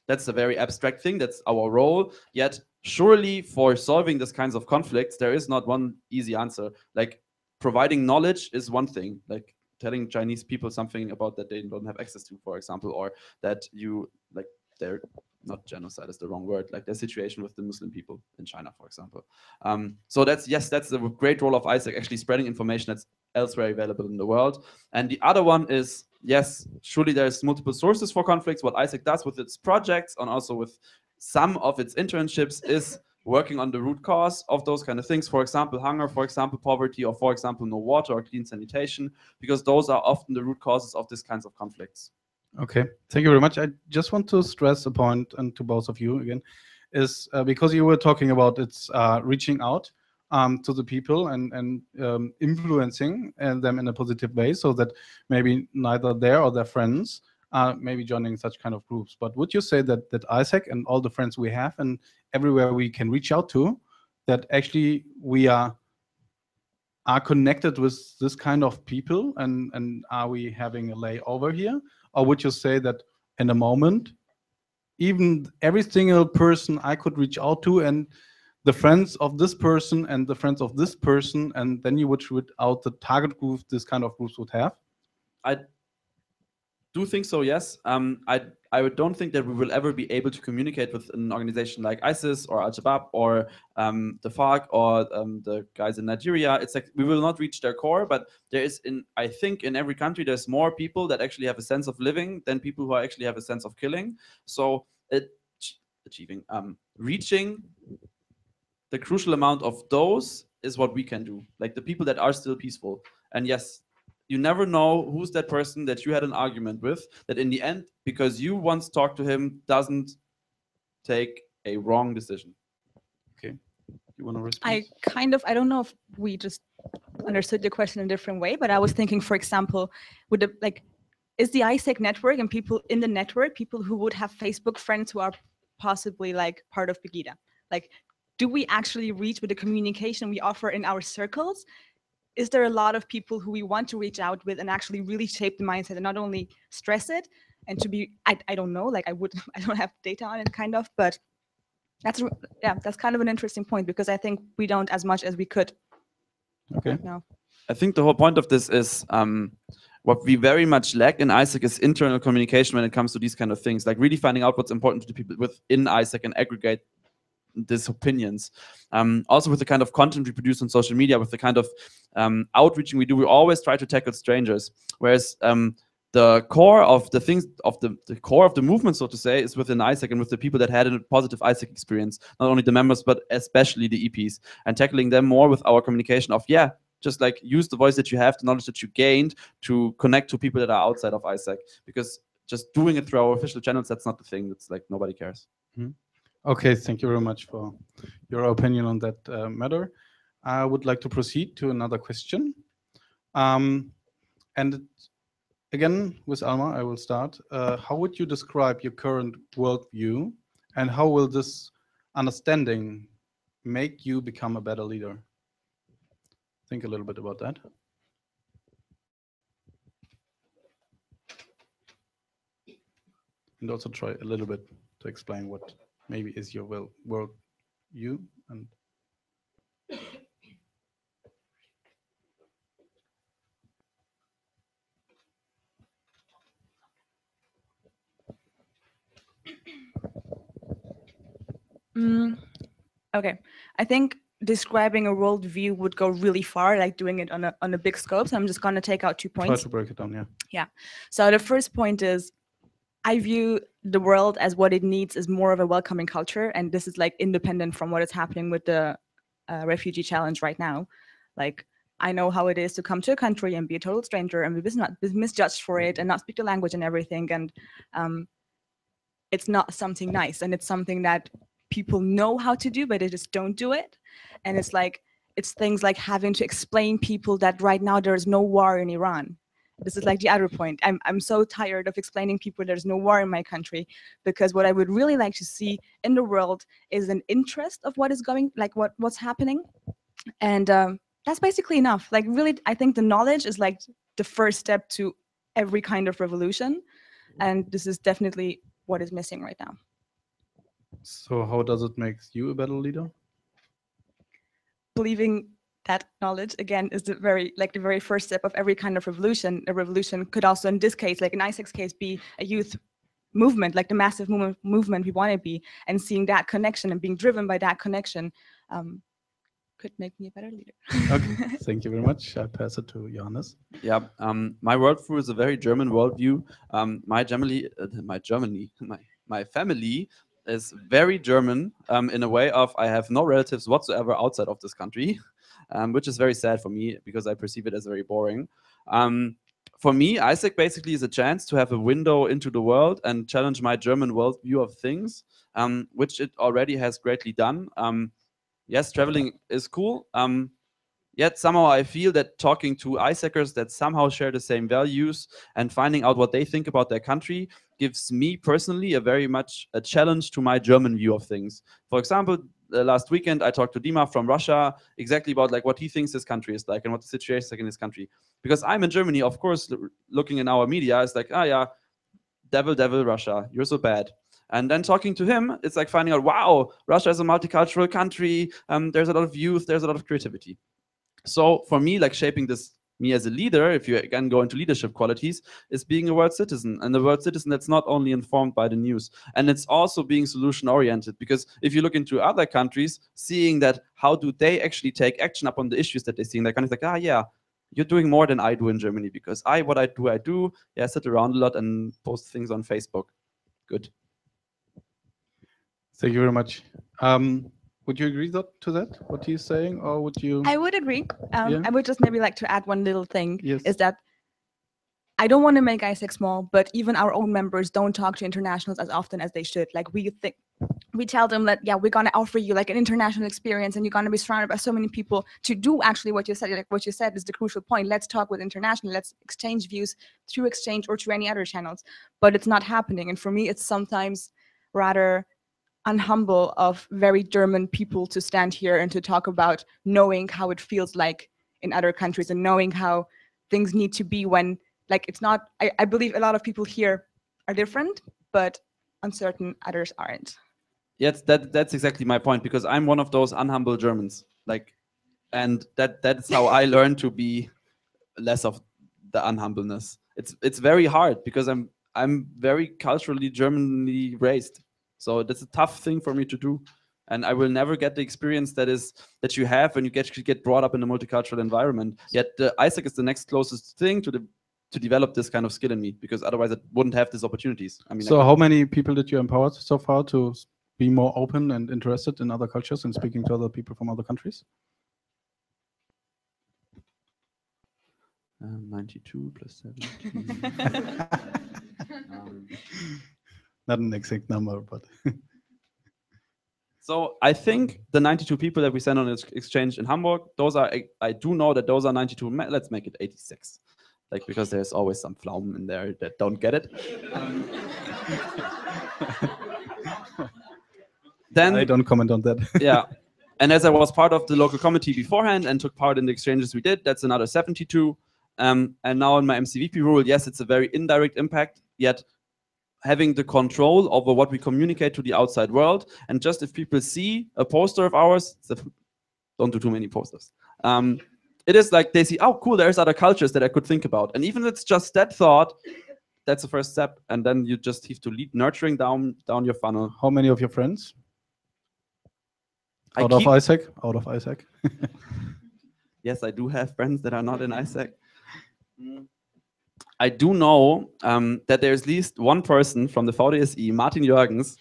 That's a very abstract thing. That's our role. Yet, surely for solving these kinds of conflicts, there is not one easy answer. Like, providing knowledge is one thing. Like, telling Chinese people something about that they don't have access to, for example, or that you, like, they're not genocide is the wrong word, like their situation with the Muslim people in China, for example. So that's a great role of Isaac, actually spreading information that's elsewhere available in the world. And the other one is, yes, surely there's multiple sources for conflicts. What Isaac does with its projects and also with some of its internships is working on the root cause of those kind of things. For example, hunger, for example, poverty, or for example, no water or clean sanitation, because those are often the root causes of these kinds of conflicts. Okay, thank you very much. I just want to stress a point, and to both of you again, is because you were talking about it's reaching out to the people and influencing them in a positive way, so that maybe neither they or their friends are maybe joining such kind of groups. But would you say that Isaac and all the friends we have and everywhere we can reach out to, that actually we are connected with this kind of people, and are we having a layover here? Or would you say that in a moment, even every single person I could reach out to, and the friends of this person and the friends of this person, and then you would shoot out the target group this kind of groups would have? I do think so, yes. I don't think that we will ever be able to communicate with an organization like ISIS or Al-Shabaab or the FARC or the guys in Nigeria. It's like we will not reach their core, but there is, I think in every country, there's more people that actually have a sense of living than people who actually have a sense of killing. So reaching the crucial amount of those is what we can do. Like the people that are still peaceful. And yes, you never know who's that person that you had an argument with, that in the end, because you once talked to him, doesn't take a wrong decision. Okay. You want to respond? I don't know if we just understood your question in a different way, but I was thinking, for example, is the ISEC network and people in the network, people who would have Facebook friends who are possibly like part of Pegida? Like, do we actually reach with the communication we offer in our circles? Is there a lot of people who we want to reach out with and actually really shape the mindset and not only stress it and to be, I don't know, like I don't have data on it kind of, but that's kind of an interesting point, because I think we don't as much as we could. Okay. No. I think the whole point of this is what we very much lack in ISEC is internal communication when it comes to these kind of things, like really finding out what's important to the people within ISEC and aggregate these opinions. Also with the kind of content we produce on social media, with the kind of outreaching we do, we always try to tackle strangers. Whereas the core of the things of the core of the movement, so to say, is within ISAC and with the people that had a positive ISAC experience, not only the members but especially the EPs, and tackling them more with our communication of just like use the voice that you have, the knowledge that you gained to connect to people that are outside of ISAC, because just doing it through our official channels, that's not the thing. That's like nobody cares. Okay, thank you very much for your opinion on that matter. I would like to proceed to another question. And again, with Alma, I will start. How would you describe your current worldview, and how will this understanding make you become a better leader? Think a little bit about that. And also try a little bit to explain what maybe is your worldview. And Okay, I think describing a worldview would go really far, like doing it on a big scope. So I'm just going to take out 2 try points. to break it down, Yeah. So the first point is, I view the world as what it needs is more of a welcoming culture, and this is like independent from what is happening with the refugee challenge right now. Like, I know how it is to come to a country and be a total stranger and be misjudged for it and not speak the language and everything, and it's not something nice, and it's something that people know how to do, but they just don't do it. And it's things like having to explain people that right now there is no war in Iran. This is like the other point. I'm so tired of explaining people there's no war in my country, because what I would really like to see in the world is an interest of what is going, like what's happening. And that's basically enough. Like, really, I think the knowledge is like the first step to every kind of revolution. And this is definitely what is missing right now. so how does it make you a better leader? Believing that knowledge, again, is the very first step of every kind of revolution. A revolution could also, in this case, like in ISAC's case, be a youth movement, like the massive movement we want to be, and seeing that connection and being driven by that connection could make me a better leader. Okay, thank you very much. I pass it to Johannes. Yeah, my worldview is a very German worldview. My family is very German in a way of I have no relatives whatsoever outside of this country, which is very sad for me because I perceive it as very boring. For me, ISAC basically is a chance to have a window into the world and challenge my German worldview of things, which it already has greatly done. Yes, traveling is cool. Yet somehow I feel that talking to ISACers that somehow share the same values and finding out what they think about their country gives me personally a very much a challenge to my German view of things. For example, last weekend I talked to Dima from Russia exactly about like what he thinks his country is like and what the situation is like in his country. Because I'm in Germany, of course, looking in our media, it's like, yeah, devil, Russia, you're so bad. And then talking to him, it's like finding out, wow, Russia is a multicultural country. There's a lot of youth, there's a lot of creativity. So for me, like shaping this, me as a leader, if you again go into leadership qualities, is being a world citizen. And the world citizen that's not only informed by the news. And it's also being solution oriented. Because if you look into other countries, seeing that how do they actually take action upon the issues that they see in their countries, like, yeah, you're doing more than I do in Germany. Because what I do, yeah, sit around a lot and post things on Facebook. Good. Thank you very much. Would you agree to that, what he's saying, or would you? I would agree. Yeah. I would just maybe like to add one little thing, Yes. is that I don't want to make ISAC small, but even our own members don't talk to internationals as often as they should. Like we tell them that, yeah, we're going to offer you like an international experience and you're going to be surrounded by so many people to do actually what you said. Like what you said is the crucial point. Let's talk with international, let's exchange views through Exchange or through any other channels, but it's not happening. And for me, it's sometimes rather unhumble of very German people to stand here and to talk about knowing how it feels like in other countries and knowing how things need to be when, like, it's not, I believe a lot of people here are different, but uncertain others aren't. Yes, that's exactly my point, because I'm one of those unhumble Germans. Like, and that's how I learned to be less of the unhumbleness. It's very hard because I'm very culturally Germanly raised. So that's a tough thing for me to do. And I will never get the experience that you have when you get brought up in a multicultural environment. Yet the ISAC is the next closest thing to to develop this kind of skill in me, because otherwise I wouldn't have these opportunities. I mean, So how many people did you empower so far to be more open and interested in other cultures and speaking to other people from other countries? 92 plus 17. Not an exact number, but So I think the 92 people that we sent on exchange in Hamburg, those are, I do know that those are 92. Let's make it 86, like, because there's always some Pflaumen in there that don't get it. Then I don't comment on that. yeah. And as I was part of the local committee beforehand and took part in the exchanges we did, that's another 72. And now in my MCVP role, yes, it's a very indirect impact, yet having the control over what we communicate to the outside world. And just if people see a poster of ours, don't do too many posters. It is like they see, oh, cool, there's other cultures that I could think about. And even if it's just that thought, that's the first step. And then you just have to lead nurturing down your funnel. How many of your friends? Out of ISAC? Yes, I do have friends that are not in ISAC. I do know that there's at least one person from the VDSI, Martin Jürgens,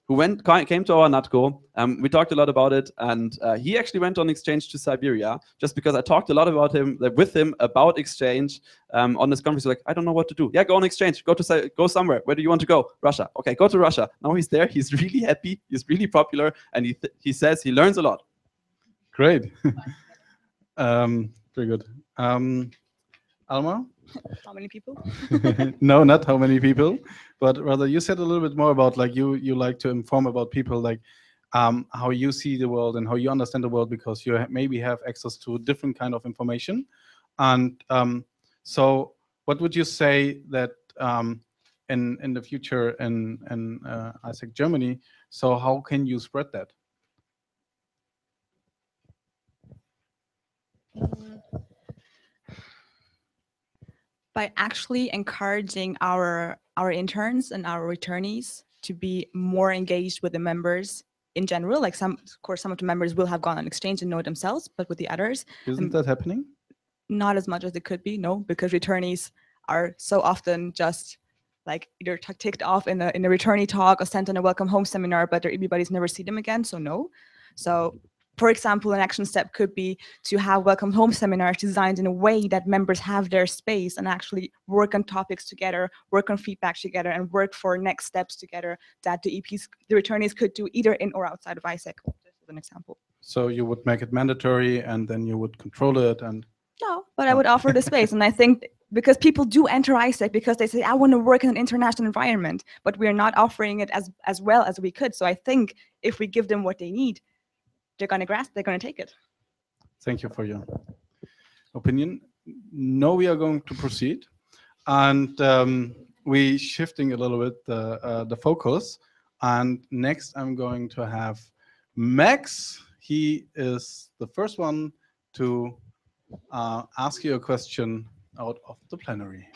who came to our NATCO. We talked a lot about it, and he actually went on exchange to Siberia, just because I talked a lot about him, with him about exchange on this conference. Like, I don't know what to do. Yeah, go on exchange. Go somewhere. Where do you want to go? Russia. Okay, go to Russia. Now he's there. He's really happy. He's really popular, and he says he learns a lot. Great. Very good. Alma? How many people? No, not how many people, but rather you said a little bit more about, like, you like to inform about people, like how you see the world and how you understand the world, because you maybe have access to different kind of information. And so what would you say that in the future in ISAC Germany, so how can you spread that? By actually encouraging our interns and our returnees to be more engaged with the members in general. Like, of course, some of the members will have gone on exchange and know it themselves, but with the others, Isn't that happening? Not as much as it could be, no, because returnees are so often just like either ticked off in a returnee talk or sent on a welcome home seminar, but everybody's never seen them again, so no. So, for example, an action step could be to have welcome home seminars designed in a way that members have their space and actually work on topics together, work on feedback together, and work for next steps together that the returnees could do either in or outside of ISAC, just as an example. So you would make it mandatory, and then you would control it, and no, but I would offer the space. And I think because people do enter ISAC because they say, I want to work in an international environment, but we're not offering it as well as we could. So I think if we give them what they need, they're going to grasp, they're going to take it. Thank you for your opinion. Now we are going to proceed, and we shifting a little bit the focus. And next I'm going to have Max. He is the first one to ask you a question out of the plenary.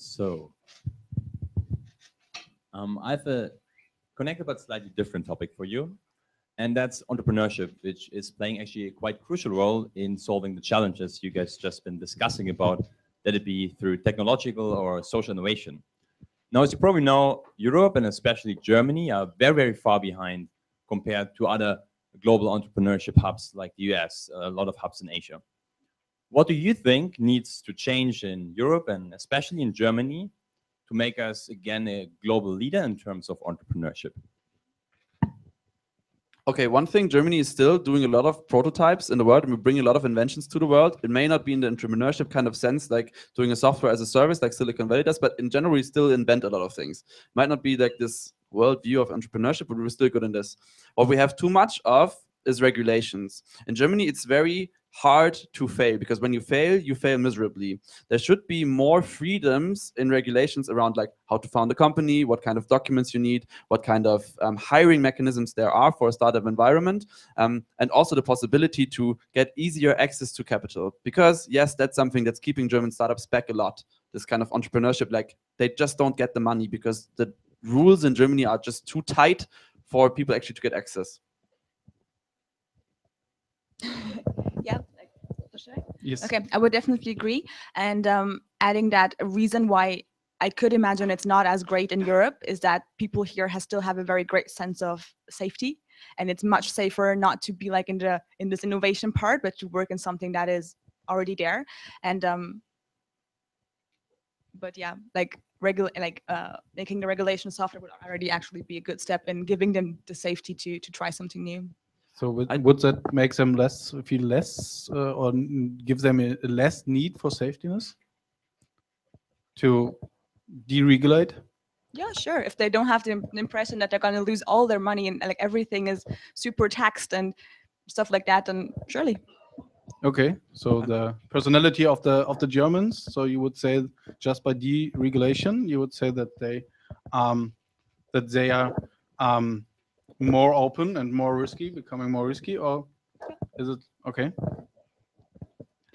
So, I have a connected but slightly different topic for you, and that's entrepreneurship, which is playing actually a quite crucial role in solving the challenges you guys just been discussing about, let it be through technological or social innovation. Now, as you probably know, Europe and especially Germany are very, very far behind compared to other global entrepreneurship hubs like the US, a lot of hubs in Asia. What do you think needs to change in Europe and especially in Germany to make us again a global leader in terms of entrepreneurship? Okay, one thing, Germany is still doing a lot of prototypes in the world, and we bring a lot of inventions to the world. It may not be in the entrepreneurship kind of sense, like doing a software as a service like Silicon Valley does, but in general, we still invent a lot of things. Might not be like this world view of entrepreneurship, but we're still good in this. What we have too much of is regulations. In Germany, it's very hard to fail, because when you fail miserably. There should be more freedoms in regulations around, like, how to found a company, what kind of documents you need, what kind of hiring mechanisms there are for a startup environment, and also the possibility to get easier access to capital. Because yes, that's something that's keeping German startups back a lot. This kind of entrepreneurship, like, they just don't get the money because the rules in Germany are just too tight for people actually to get access. should I? Yes. Okay, I would definitely agree. And adding that, a reason why I could imagine it's not as great in Europe is that people here still have a very great sense of safety, and it's much safer not to be like in this innovation part, but to work in something that is already there. And but yeah, like making the regulation softer would already actually be a good step in giving them the safety to try something new. So would that make them feel less or give them a less need for safetyness to deregulate? Yeah, sure. If they don't have the impression that they're going to lose all their money and like everything is super taxed and stuff like that, then surely. Okay, so the personality of the Germans. So you would say just by deregulation, you would say that they are more open and more risky, becoming more risky, or is it okay?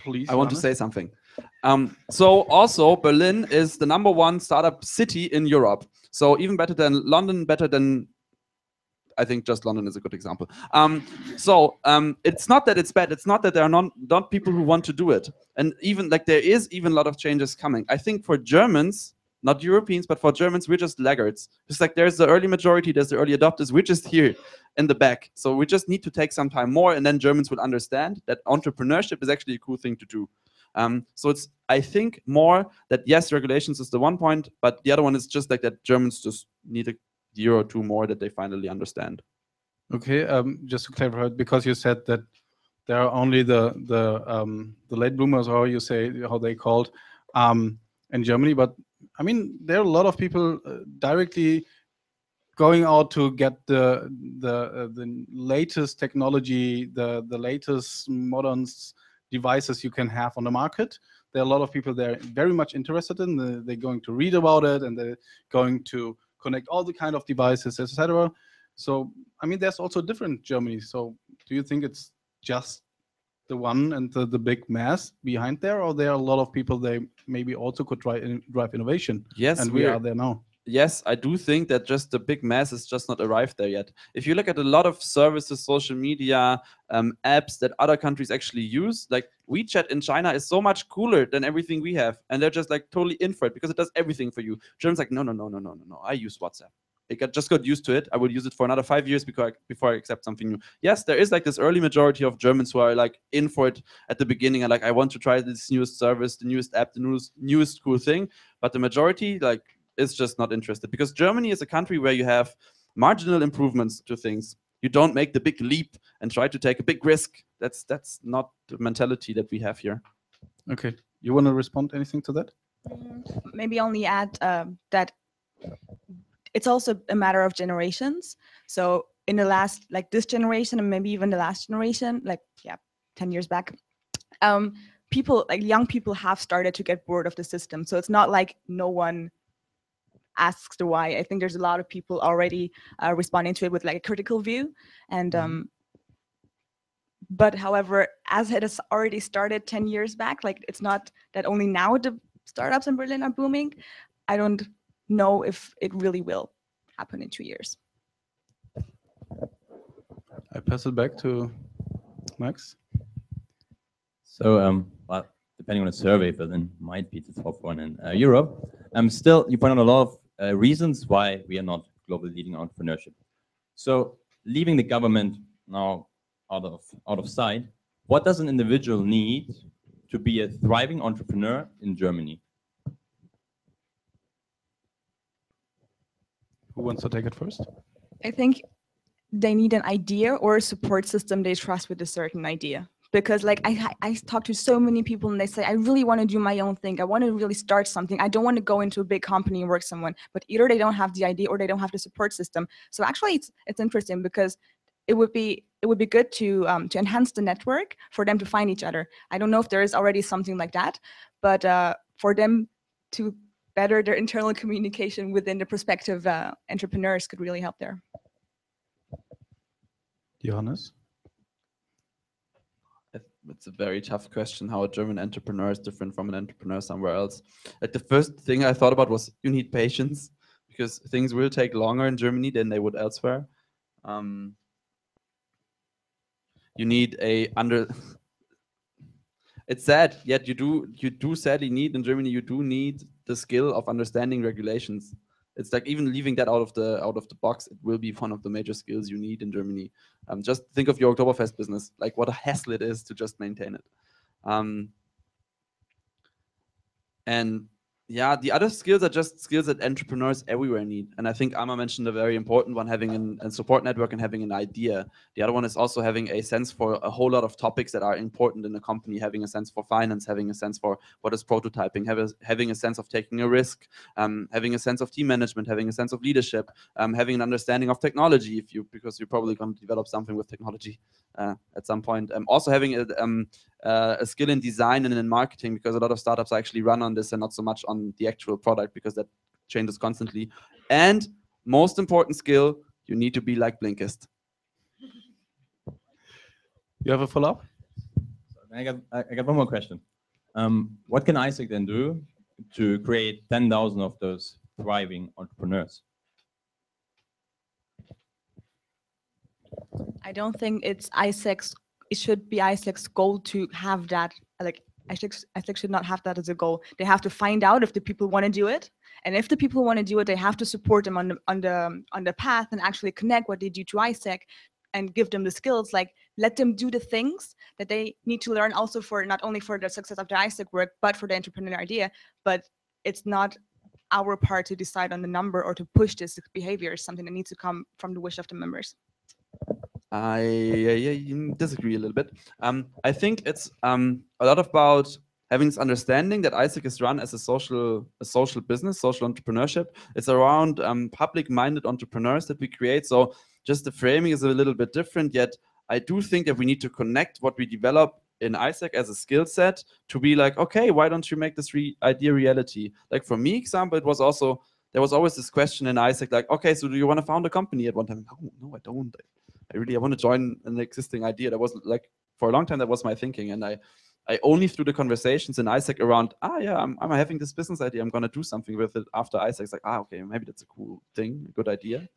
Please, I want to Johannes. say something. So also Berlin is the #1 startup city in Europe. So even better than London, better than, I think just London is a good example. It's not that it's bad. It's not that there are not people who want to do it. And even like there is even a lot of changes coming. I think for Germans, not Europeans, but for Germans, we're just laggards. It's like there's the early majority, there's the early adopters. We're just here in the back. So we just need to take some time more, and then Germans will understand that entrepreneurship is actually a cool thing to do. So it's, I think, more that yes, regulations is the one point, but the other one is just like that Germans just need a year or two more that they finally understand. Okay, just to clarify, because you said that there are only the late bloomers, or you say how they called, in Germany, but I mean there are a lot of people directly going out to get the latest technology, the latest modern devices you can have on the market. There are a lot of people they're very much interested in. They're going to read about it, and they're going to connect all the kind of devices, etc. So I mean, there's also different Germany. So do you think it's just the one and the big mass behind there, or there are a lot of people they maybe also could drive innovation? Yes, and we are there now. Yes, I do think that just the big mass has just not arrived there yet. If you look at a lot of services, social media, apps that other countries actually use, like WeChat in China is so much cooler than everything we have. And they're just like totally in for it because it does everything for you. Germans like, no, I use WhatsApp. Just got used to it. I will use it for another 5 years before I accept something new. Yes, there is like this early majority of Germans who are like in for it at the beginning and like, I want to try this newest service, the newest app, the newest cool thing. But the majority like is just not interested, because Germany is a country where you have marginal improvements to things. You don't make the big leap and try to take a big risk. That's not the mentality that we have here. Okay, you want to respond anything to that? Maybe only add that it's also a matter of generations. So in the last, like this generation, and maybe even the last generation, like 10 years back, people, like young people, have started to get bored of the system. So it's not like no one asks the why. I think there's a lot of people already responding to it with like a critical view. And but however, as it has already started 10 years back, like it's not that only now the startups in Berlin are booming. I don't know if it really will happen in 2 years. I pass it back to Max. So, well, depending on the survey, Berlin might be the top one in Europe. Still, you point out a lot of reasons why we are not global leading entrepreneurship. So, leaving the government now out of sight, what does an individual need to be a thriving entrepreneur in Germany? Who wants to take it first? I think they need an idea or a support system they trust with a certain idea. Because like I talk to so many people and they say, I really want to do my own thing. I want to really start something. I don't want to go into a big company and work someone. But either they don't have the idea or they don't have the support system. So actually, it's interesting because it would be good to enhance the network for them to find each other. I don't know if there is already something like that, but for them to better their internal communication within the prospective entrepreneurs could really help there. Johannes? It's a very tough question, how a German entrepreneur is different from an entrepreneur somewhere else. Like the first thing I thought about was you need patience, because things will take longer in Germany than they would elsewhere. You need it's sad, yet you do sadly need in Germany, you do need the skill of understanding regulations. It's like even leaving that out of the box, it will be one of the major skills you need in Germany. Just think of your Oktoberfest business, like what a hassle it is to just maintain it. And yeah, the other skills are just skills that entrepreneurs everywhere need. And I think Amma mentioned a very important one, having a support network and having an idea. The other one is also having a sense for a whole lot of topics that are important in a company, having a sense for finance, having a sense for what is prototyping, having a sense of taking a risk, having a sense of team management, having a sense of leadership, having an understanding of technology, because you're probably going to develop something with technology at some point. Also having a skill in design and in marketing, because a lot of startups actually run on this and not so much on the actual product, because that changes constantly. And most important skill, you need to be like Blinkist. You have a follow-up? I got one more question. What can Isaac then do to create 10,000 of those thriving entrepreneurs? I don't think it should be Isaac's goal to have that. Like Isaac should not have that as a goal. They have to find out if the people want to do it, and if the people want to do it, they have to support them on the path and actually connect what they do to Isaac, and give them the skills. Like let them do the things that they need to learn, also for not only for the success of the Isaac work, but for the entrepreneur idea. But it's not our part to decide on the number or to push this behavior. It's something that needs to come from the wish of the members. I disagree a little bit. I think it's a lot about having this understanding that Isaac is run as a social business, social entrepreneurship. It's around public-minded entrepreneurs that we create. So just the framing is a little bit different, yet I do think that we need to connect what we develop in Isaac as a skill set to be like, okay, why don't you make this idea reality? Like for me, example, there was always this question in Isaac, like, okay, so do you want to found a company at one time? No, I don't. I want to join an existing idea. That was like, for a long time, that was my thinking. And I only through the conversations in Isaac around, I'm having this business idea. I'm going to do something with it after Isaac's like, okay, maybe that's a cool thing, a good idea.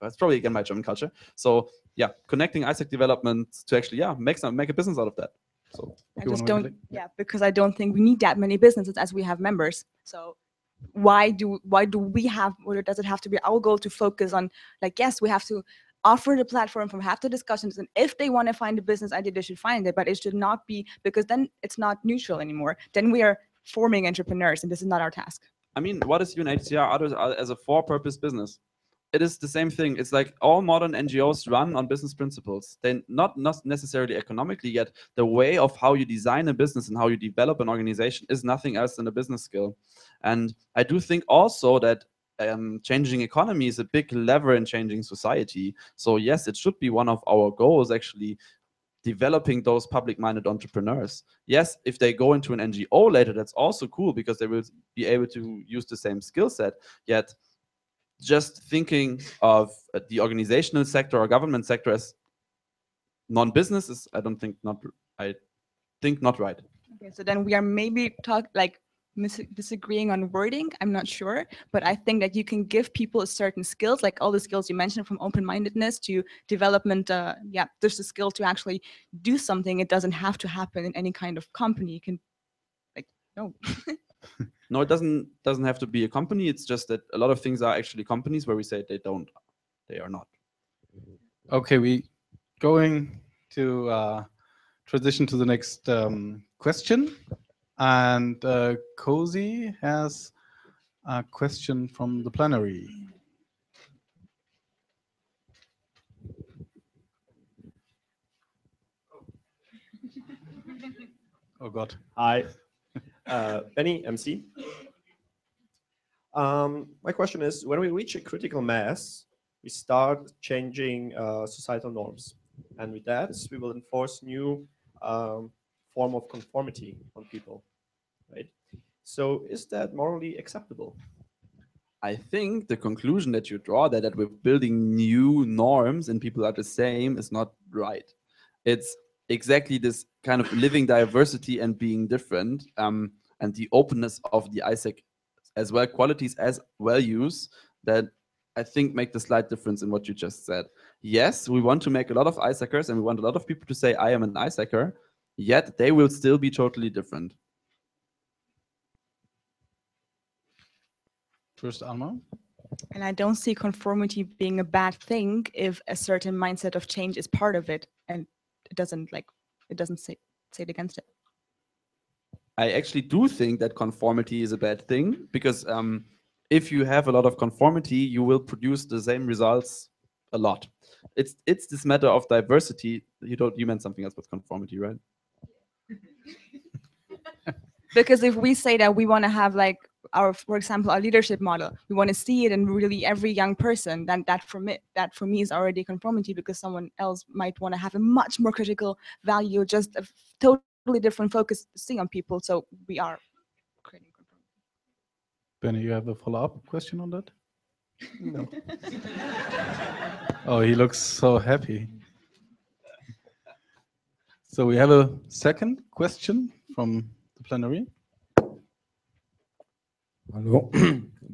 That's probably, again, my German culture. So yeah, connecting Isaac development to actually, make a business out of that. So I just don't, because I don't think we need that many businesses as we have members. So why do we have, or does it have to be our goal to focus on, like, yes, we have to offer the platform from have the discussions, and if they want to find a business idea, they should find it, but it should not be, because then it's not neutral anymore. Then we are forming entrepreneurs, and this is not our task. I mean, what is UNHCR as a for-purpose business? It is the same thing. It's like all modern NGOs run on business principles. They're not necessarily economically, yet the way of how you design a business and how you develop an organization is nothing else than a business skill. And I do think also that changing economy is a big lever in changing society. So yes, it should be one of our goals, actually, developing those public-minded entrepreneurs. Yes, if they go into an NGO later, that's also cool, because they will be able to use the same skill set. Yet just thinking of the organizational sector or government sector as non-business is, I think not right. Okay, so then we are maybe disagreeing on wording. I'm not sure, but I think that you can give people certain skills, like all the skills you mentioned, from open-mindedness to development. There's the skill to actually do something. It doesn't have to happen in any kind of company. You can, no. No, it doesn't have to be a company. It's just that a lot of things are actually companies where we say they are not. Okay, we going to transition to the next question. And Cozy has a question from the plenary. Oh God. Hi, Benny, MC. My question is, when we reach a critical mass, we start changing societal norms. And with that, we will enforce new form of conformity on people, right? So is that morally acceptable? I think the conclusion that you draw that we're building new norms and people are the same is not right. It's exactly this kind of living diversity and being different, and the openness of the Isaac as well, qualities as values, that I think make the slight difference in what you just said. Yes, we want to make a lot of Isaacers and we want a lot of people to say, I am an Isaacer, yet they will still be totally different. First, Alma. And I don't see conformity being a bad thing if a certain mindset of change is part of it, and it doesn't say it against it. I actually do think that conformity is a bad thing, because if you have a lot of conformity, you will produce the same results a lot. It's this matter of diversity. You meant something else with conformity, right? Because if we say that we want to have like for example, our leadership model, we want to see it in really every young person, then that for me is already conformity, because someone else might want to have a much more critical value, just a totally different focus to see on people. So we are creating conformity. Benny, you have a follow-up question on that? No. Oh, he looks so happy. So we have a second question from the plenary. Hello,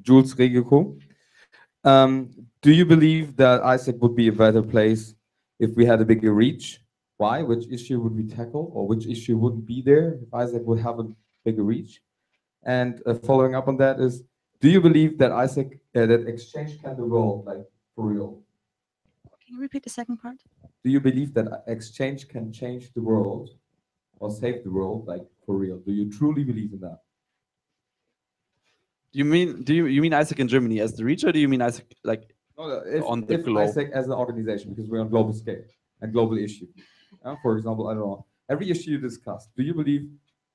Jules Regiko. Do you believe that ISAC would be a better place if we had a bigger reach? Why? Which issue would we tackle, or which issue wouldn't be there if ISAC would have a bigger reach? And following up on that is, do you believe that ISAC, that exchange can do well, like for real? Can you repeat the second part? Do you believe that exchange can change the world or save the world, like for real? Do you truly believe in that? You mean ISAC in Germany as the reach, or do you mean ISAC like on the if globe? ISAC as an organization, because we're on global scale and global issue. For example, I don't know, every issue you discussed, do you believe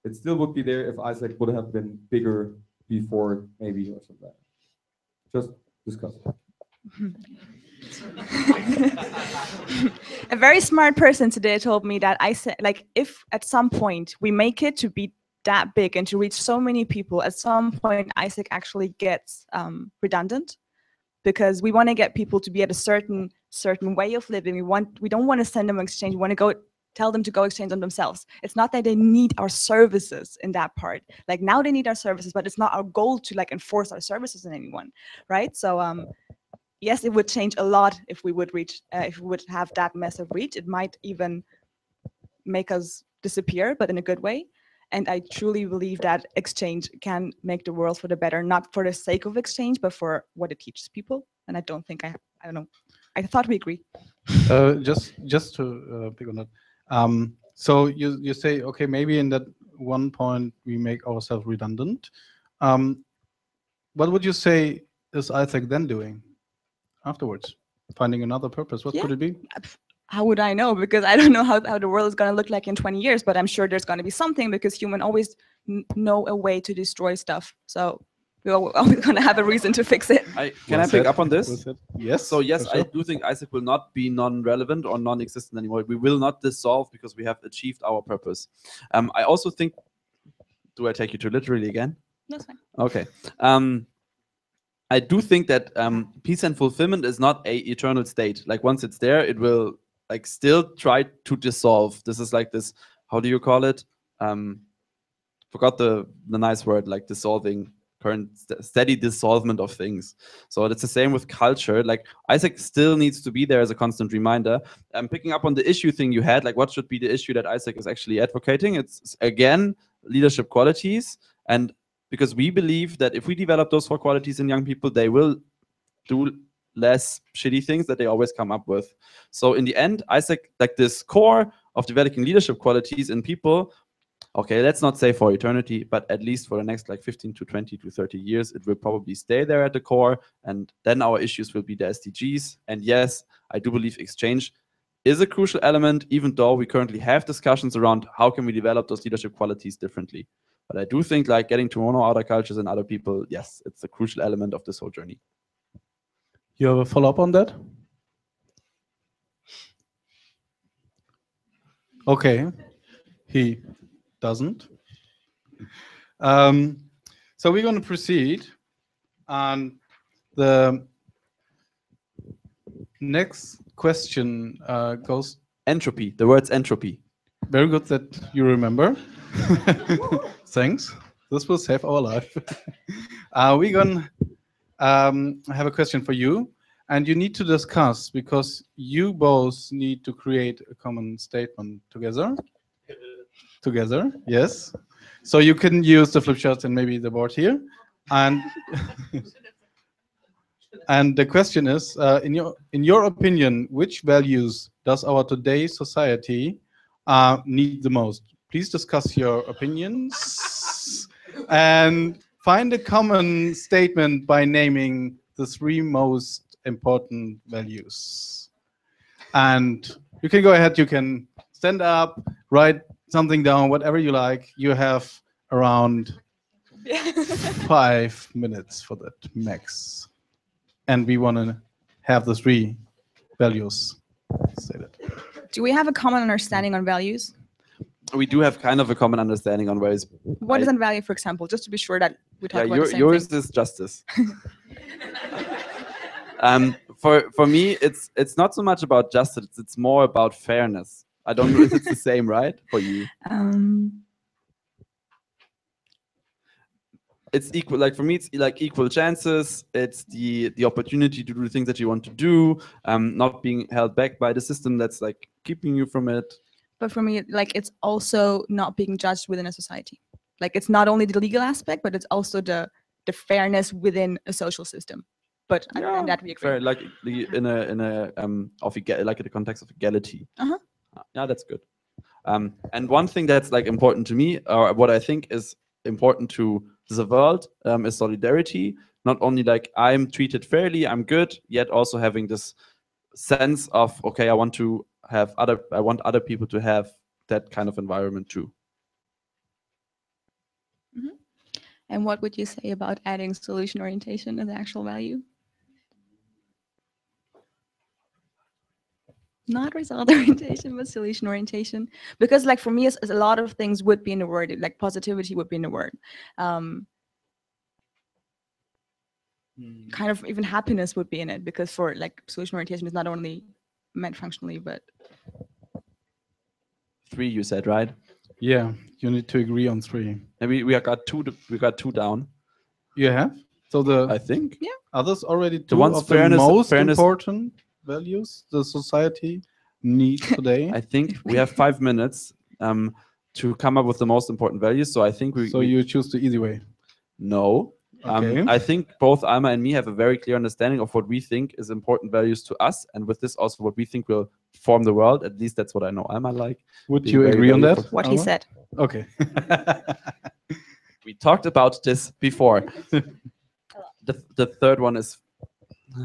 it still would be there if ISAC would have been bigger before, maybe, or something? Just discuss it. A very smart person today told me that ISAC, like if at some point we make it to be that big and to reach so many people, at some point ISAC actually gets redundant, because we want to get people to be at a certain way of living. We don't want to send them on exchange. We want to tell them to go exchange on themselves. It's not that they need our services in that part. Like now they need our services, but it's not our goal to like enforce our services on anyone, right? So yes, it would change a lot if we would have that massive reach. It might even make us disappear, but in a good way. And I truly believe that exchange can make the world for the better, not for the sake of exchange, but for what it teaches people. And I don't think I don't know. I thought we agree. Just to pick on that. So you say, okay, maybe in that one point we make ourselves redundant. What would you say is ISAC then doing afterwards? Finding another purpose? What could it be? How would I know? Because I don't know how the world is going to look like in 20 years, but I'm sure there's going to be something, because humans always know a way to destroy stuff. So we're always going to have a reason to fix it. Can I pick up on this? Yes. So yes, sure. I do think ISAC will not be non-relevant or non-existent anymore. We will not dissolve because we have achieved our purpose. I also think, do I take you too literally again? That's fine. Okay. I do think that peace and fulfillment is not a eternal state. Like once it's there, it will like still try to dissolve. This is like this, how do you call it? Forgot the nice word, like dissolving, current steady dissolvement of things. So it's the same with culture. Like ISAC still needs to be there as a constant reminder. Picking up on the issue thing you had, like what should be the issue that ISAC is actually advocating? It's again, leadership qualities. And because we believe that if we develop those 4 qualities in young people, they will do less shitty things that they always come up with. So in the end, ISAC, like this core of developing leadership qualities in people, okay, let's not say for eternity, but at least for the next like 15 to 20 to 30 years, it will probably stay there at the core. And then our issues will be the SDGs. And yes, I do believe exchange is a crucial element, even though we currently have discussions around how can we develop those leadership qualities differently. But I do think like getting to know other cultures and other people, yes, it's a crucial element of this whole journey. You have a follow-up on that? Okay, he doesn't. So we're going to proceed, and the next question goes... Entropy, the word's entropy. Very good that you remember. Thanks. This will save our life. We're going to have a question for you, and you need to discuss, because you both need to create a common statement together. together. Yes. So you can use the flip charts and maybe the board here. And and the question is, in your opinion, which values does our today's society need the most? Please discuss your opinions and find a common statement by naming the 3 most important values. And you can go ahead, you can stand up, write something down, whatever you like. You have around 5 minutes for that max. And we want to have the 3 values stated. Do we have a common understanding on values? We do have kind of a common understanding on ways. What is a value, for example, just to be sure that we talk Yeah, about the same yours thing? is justice. For me, it's not so much about justice. It's more about fairness. I don't know if it's the same, right? For you, it's equal. Like for me, it's like equal chances. It's the opportunity to do the things that you want to do. Not being held back by the system that's like keeping you from it. But for me, like, it's also not being judged within a society. Like, it's not only the legal aspect, but it's also the fairness within a social system. But I don't know that we agree. Fair, like in a like in the context of equality. Yeah, that's good. And one thing that's like important to me, or what I think is important to the world, is solidarity. Not only like I'm treated fairly, I'm good, yet also having this sense of, okay, I want other people to have that kind of environment too. And what would you say about adding solution orientation as actual value? Not result orientation, but solution orientation. Because like for me, a lot of things would be in the word, like positivity would be in the word. Kind of even happiness would be in it, because for like solution orientation is not only meant functionally, but 3 you said, right? Yeah, you need to agree on 3. And we got 2. We got 2 down. You have? So I think. Yeah. Others already 2 ones of the fairness- most fairness- important values the society needs today. I think we have 5 minutes to come up with the most important values. So I think So you choose the easy way. No. Okay. I think both Alma and me have a very clear understanding of what we think is important values to us, and with this also what we think will form the world. At least that's what I know Alma like. Would being you very agree on that? valuable. what he Alma? said. Okay. We talked about this before. The third one is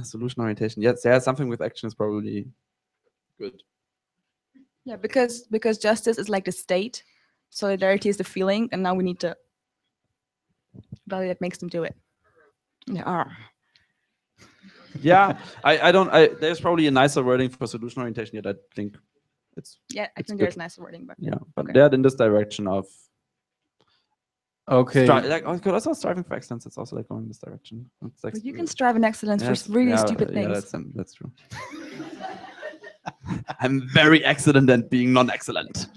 solution orientation. Yes, yeah, something with action is probably good. Yeah, because justice is like the state, solidarity is the feeling, and now we need to value that makes them do it. Yeah. Yeah, there's probably a nicer wording for solution orientation, yet I think it's Yeah, I it's think good. there's nicer wording, but Yeah, but okay. they're in this direction of Okay. like also striving for excellence. It's also like going in this direction. It's like But you can strive in excellence yes, for really yeah, stupid yeah, things. that's true. I'm very excellent at being non-excellent.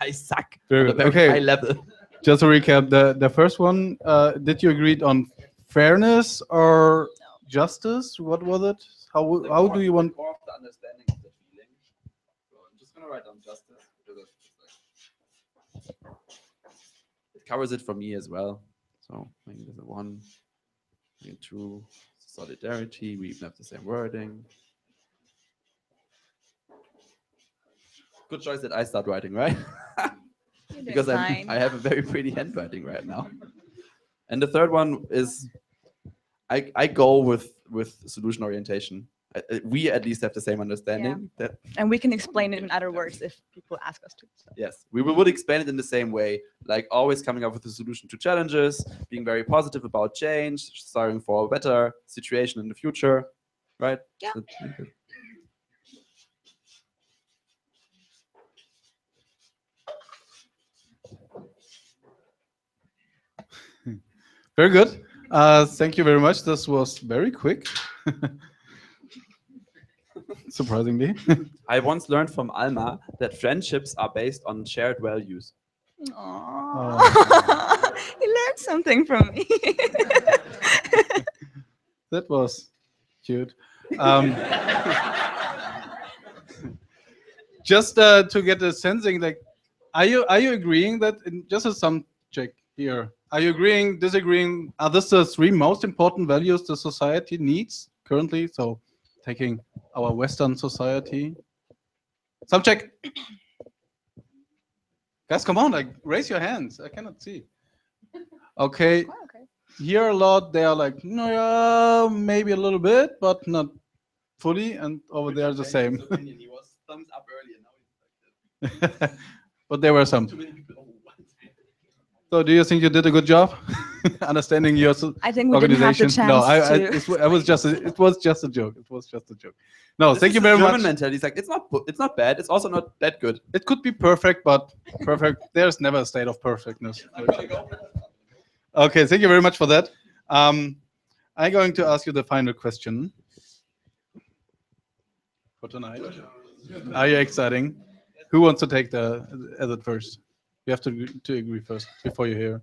I suck Very on a good. very Okay. high level. Just to recap, the first one, did you agree on fairness or justice? What was it? How do you want? More of the understanding of the feeling. So I'm just gonna write down justice because it covers it for me as well. So maybe there's a 1, maybe 2, solidarity. We even have the same wording. Good choice that I start writing, right? Because I have a very pretty handwriting right now. And the third one is I go with solution orientation. We at least have the same understanding. That And we can explain it in other words if people ask us to. So. yes, we would explain it in the same way, like always coming up with a solution to challenges, being very positive about change, striving for a better situation in the future, right? Yeah. Very good. Thank you very much. This was very quick. Surprisingly. I once learned from Alma that friendships are based on shared values. Aww. You learned something from me. That was cute. Just to get a sensing, like Are you agreeing that just as some check here? Are you agreeing, disagreeing? Are this the three most important values the society needs currently? So, taking our Western society. Some check. Guys, come on, like raise your hands. I cannot see. Okay. Here a lot. They are like, no, yeah, maybe a little bit, but not fully. And over there the same. He was thumbs up earlier. Now he's But there were some. too many people. Oh, what? So, do you think you did a good job understanding your I think we didn't have the organization? chance No, to. it was just a joke. It was just a joke. No, This thank is you the very German much. mentality. It's like it's not bad. It's also not that good. It could be perfect, but perfect. There's never a state of perfectness. Okay, thank you very much for that. I'm going to ask you the final question for tonight. Are you exciting? Who wants to take it first? You have to agree first before you hear.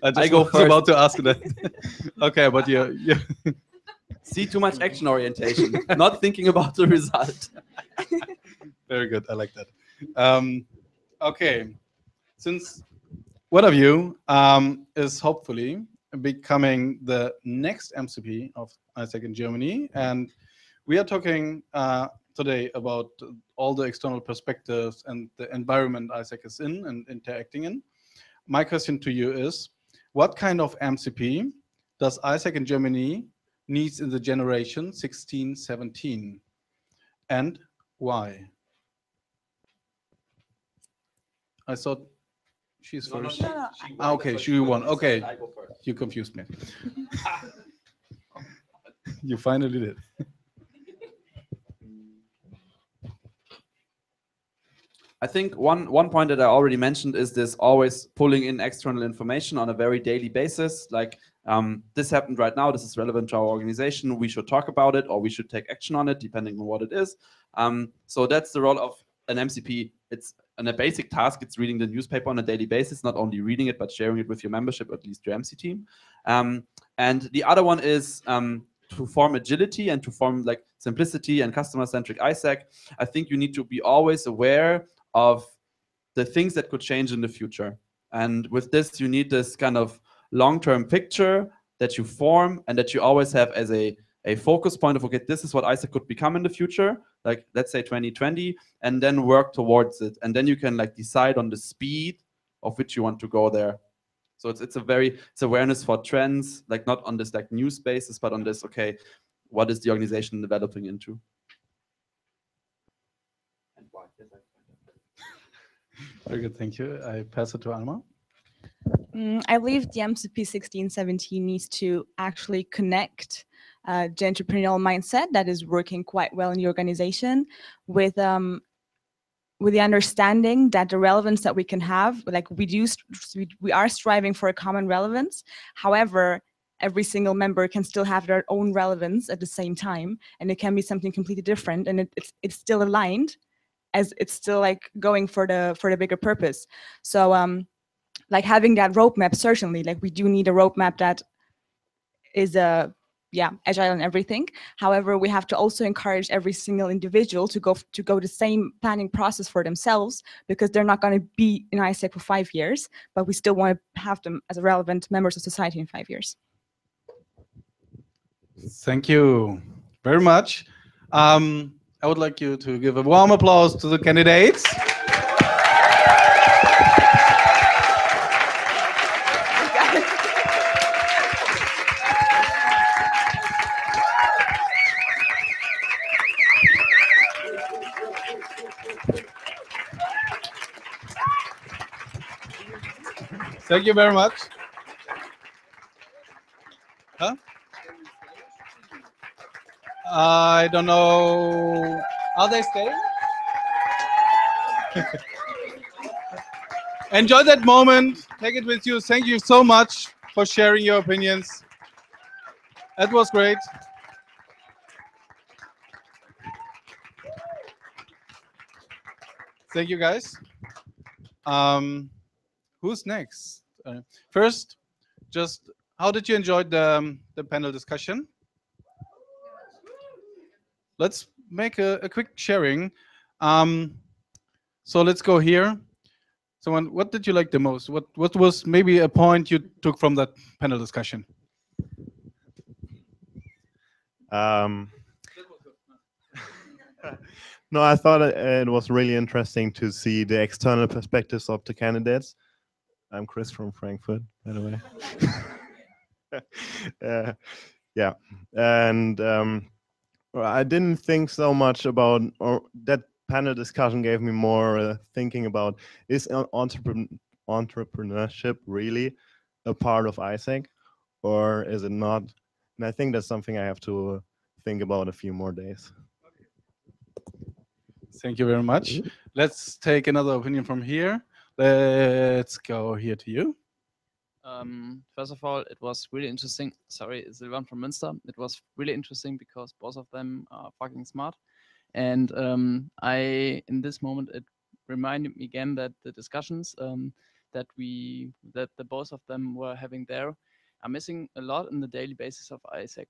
I go was first. about to ask that. Okay, but you See too much action orientation, not thinking about the result. very good. I like that. Okay, since one of you is hopefully becoming the next MCP of ISAC in Germany, and we are talking today about all the external perspectives and the environment ISAC is in and interacting in. My question to you is, what kind of MCP does ISAC in Germany needs in the generation 16-17, and why? I thought she's first. Okay, she won. Okay, you confused me. You finally did. I think one point that I already mentioned is this always pulling in external information on a very daily basis. Like this happened right now. This is relevant to our organization. We should talk about it, or we should take action on it, depending on what it is. So that's the role of an MCP. It's a basic task. It's reading the newspaper on a daily basis, not only reading it, but sharing it with your membership, or at least your MC team. And the other one is to form agility and to form like simplicity and customer-centric ISAC. I think you need to be always aware of the things that could change in the future. And with this, you need this kind of long-term picture that you form and that you always have as a focus point of, okay, this is what ISAC could become in the future, like let's say 2020, and then work towards it. And then you can like decide on the speed of which you want to go there. So it's awareness for trends, like not on this like new spaces, but on this, okay, what is the organization developing into? And why? Very good, thank you. I pass it to Alma. I believe the MCP 16-17 needs to actually connect the entrepreneurial mindset that is working quite well in the organization with the understanding that the relevance that we can have, like we are striving for a common relevance. However, every single member can still have their own relevance at the same time, and it can be something completely different, and it's still aligned, as it's still like going for the bigger purpose. So like having that roadmap, certainly, like we do need a roadmap that is agile and everything. However, we have to also encourage every single individual to go the same planning process for themselves, because they're not going to be in ISAC for 5 years, but we still want to have them as relevant members of society in 5 years. Thank you very much. I would like you to give a warm applause to the candidates. Thank you very much. Huh? I don't know. Are they staying? Enjoy that moment. Take it with you. Thank you so much for sharing your opinions. That was great. Thank you, guys. Who's next? First, just how did you enjoy the panel discussion? Let's make a quick sharing. So let's go here. Someone, what did you like the most? What was maybe a point you took from that panel discussion? No, I thought it was really interesting to see the external perspectives of the candidates. I'm Chris from Frankfurt, by the way. Yeah, and I didn't think so much about, or that panel discussion gave me more thinking about, is entrepreneurship really a part of ISEC, or is it not? And I think that's something I have to think about a few more days. Thank you very much. Let's take another opinion from here. Let's go here to you. First of all, it was really interesting. Sorry, Silvan from Münster. It was really interesting because both of them are fucking smart. And in this moment, it reminded me again that the discussions that the both of them were having there are missing a lot in the daily basis of ISEC.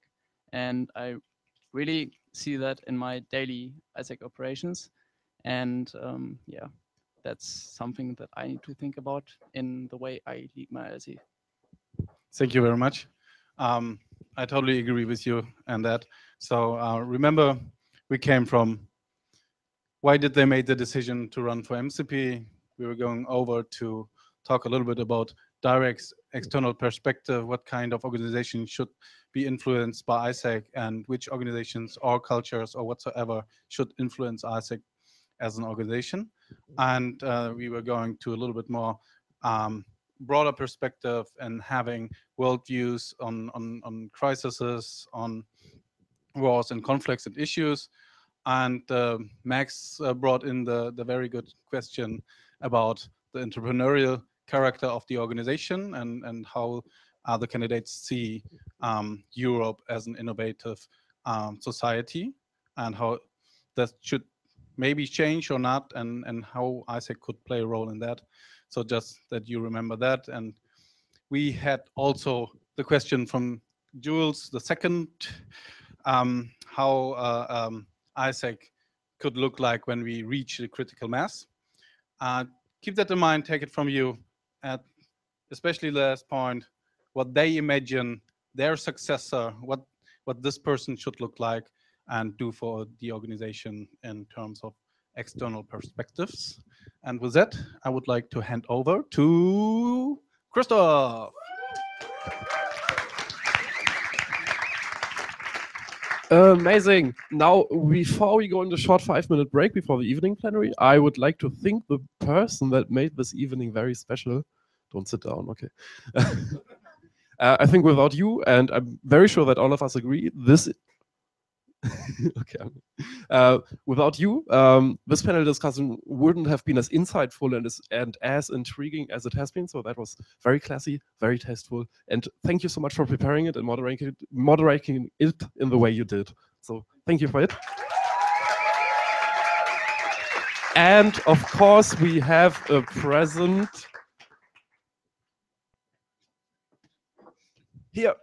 And I really see that in my daily ISEC operations. And yeah, that's something that I need to think about in the way I lead my ISEC. Thank you very much. I totally agree with you and that. So remember, we came from why did they make the decision to run for MCP? We were going over to talk a little bit about direct external perspective, what kind of organization should be influenced by ISEC and which organizations or cultures or whatsoever should influence ISEC as an organization. And we were going to a little bit more broader perspective and having worldviews on crises, on wars and conflicts and issues. And Max brought in the very good question about the entrepreneurial character of the organization and how the candidates see Europe as an innovative society and how that should maybe change or not, and how ISEC could play a role in that. So just that you remember that. And we had also the question from Jules, the second, how ISEC could look like when we reach the critical mass. Keep that in mind, take it from you, at especially last point, what they imagine their successor, what this person should look like and do for the organization in terms of external perspectives. And with that, I would like to hand over to Christoph. Amazing. Now, before we go into a short 5-minute break before the evening plenary, I would like to thank the person that made this evening very special. Don't sit down, okay. I think without you, and I'm very sure that all of us agree, this okay. Without you, this panel discussion wouldn't have been as insightful and as intriguing as it has been. So that was very classy, very tasteful, and thank you so much for preparing it and moderating it in the way you did. So thank you for it. And of course, we have a present here.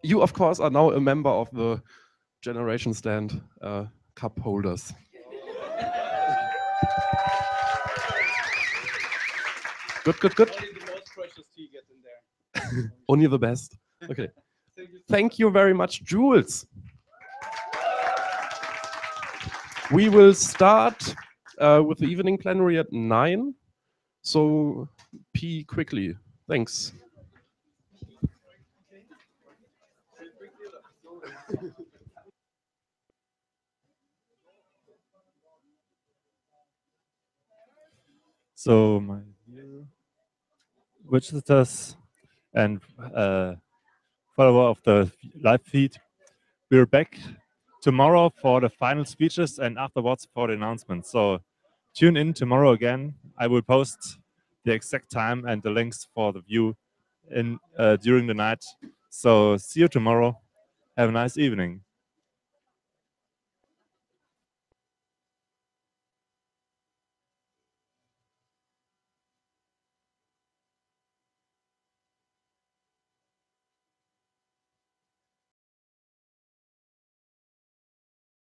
You, of course, are now a member of the Generation Stand cup holders. Good, good, good. Only the most precious tea gets in there. Only the best. Okay. Thank you very much, Jules. We will start with the evening plenary at 9. So pee quickly. Thanks. So my dear visitors and follower of the live feed, we're back tomorrow for the final speeches and afterwards for the announcements. So tune in tomorrow again. I will post the exact time and the links for the view in during the night. So see you tomorrow. Have a nice evening.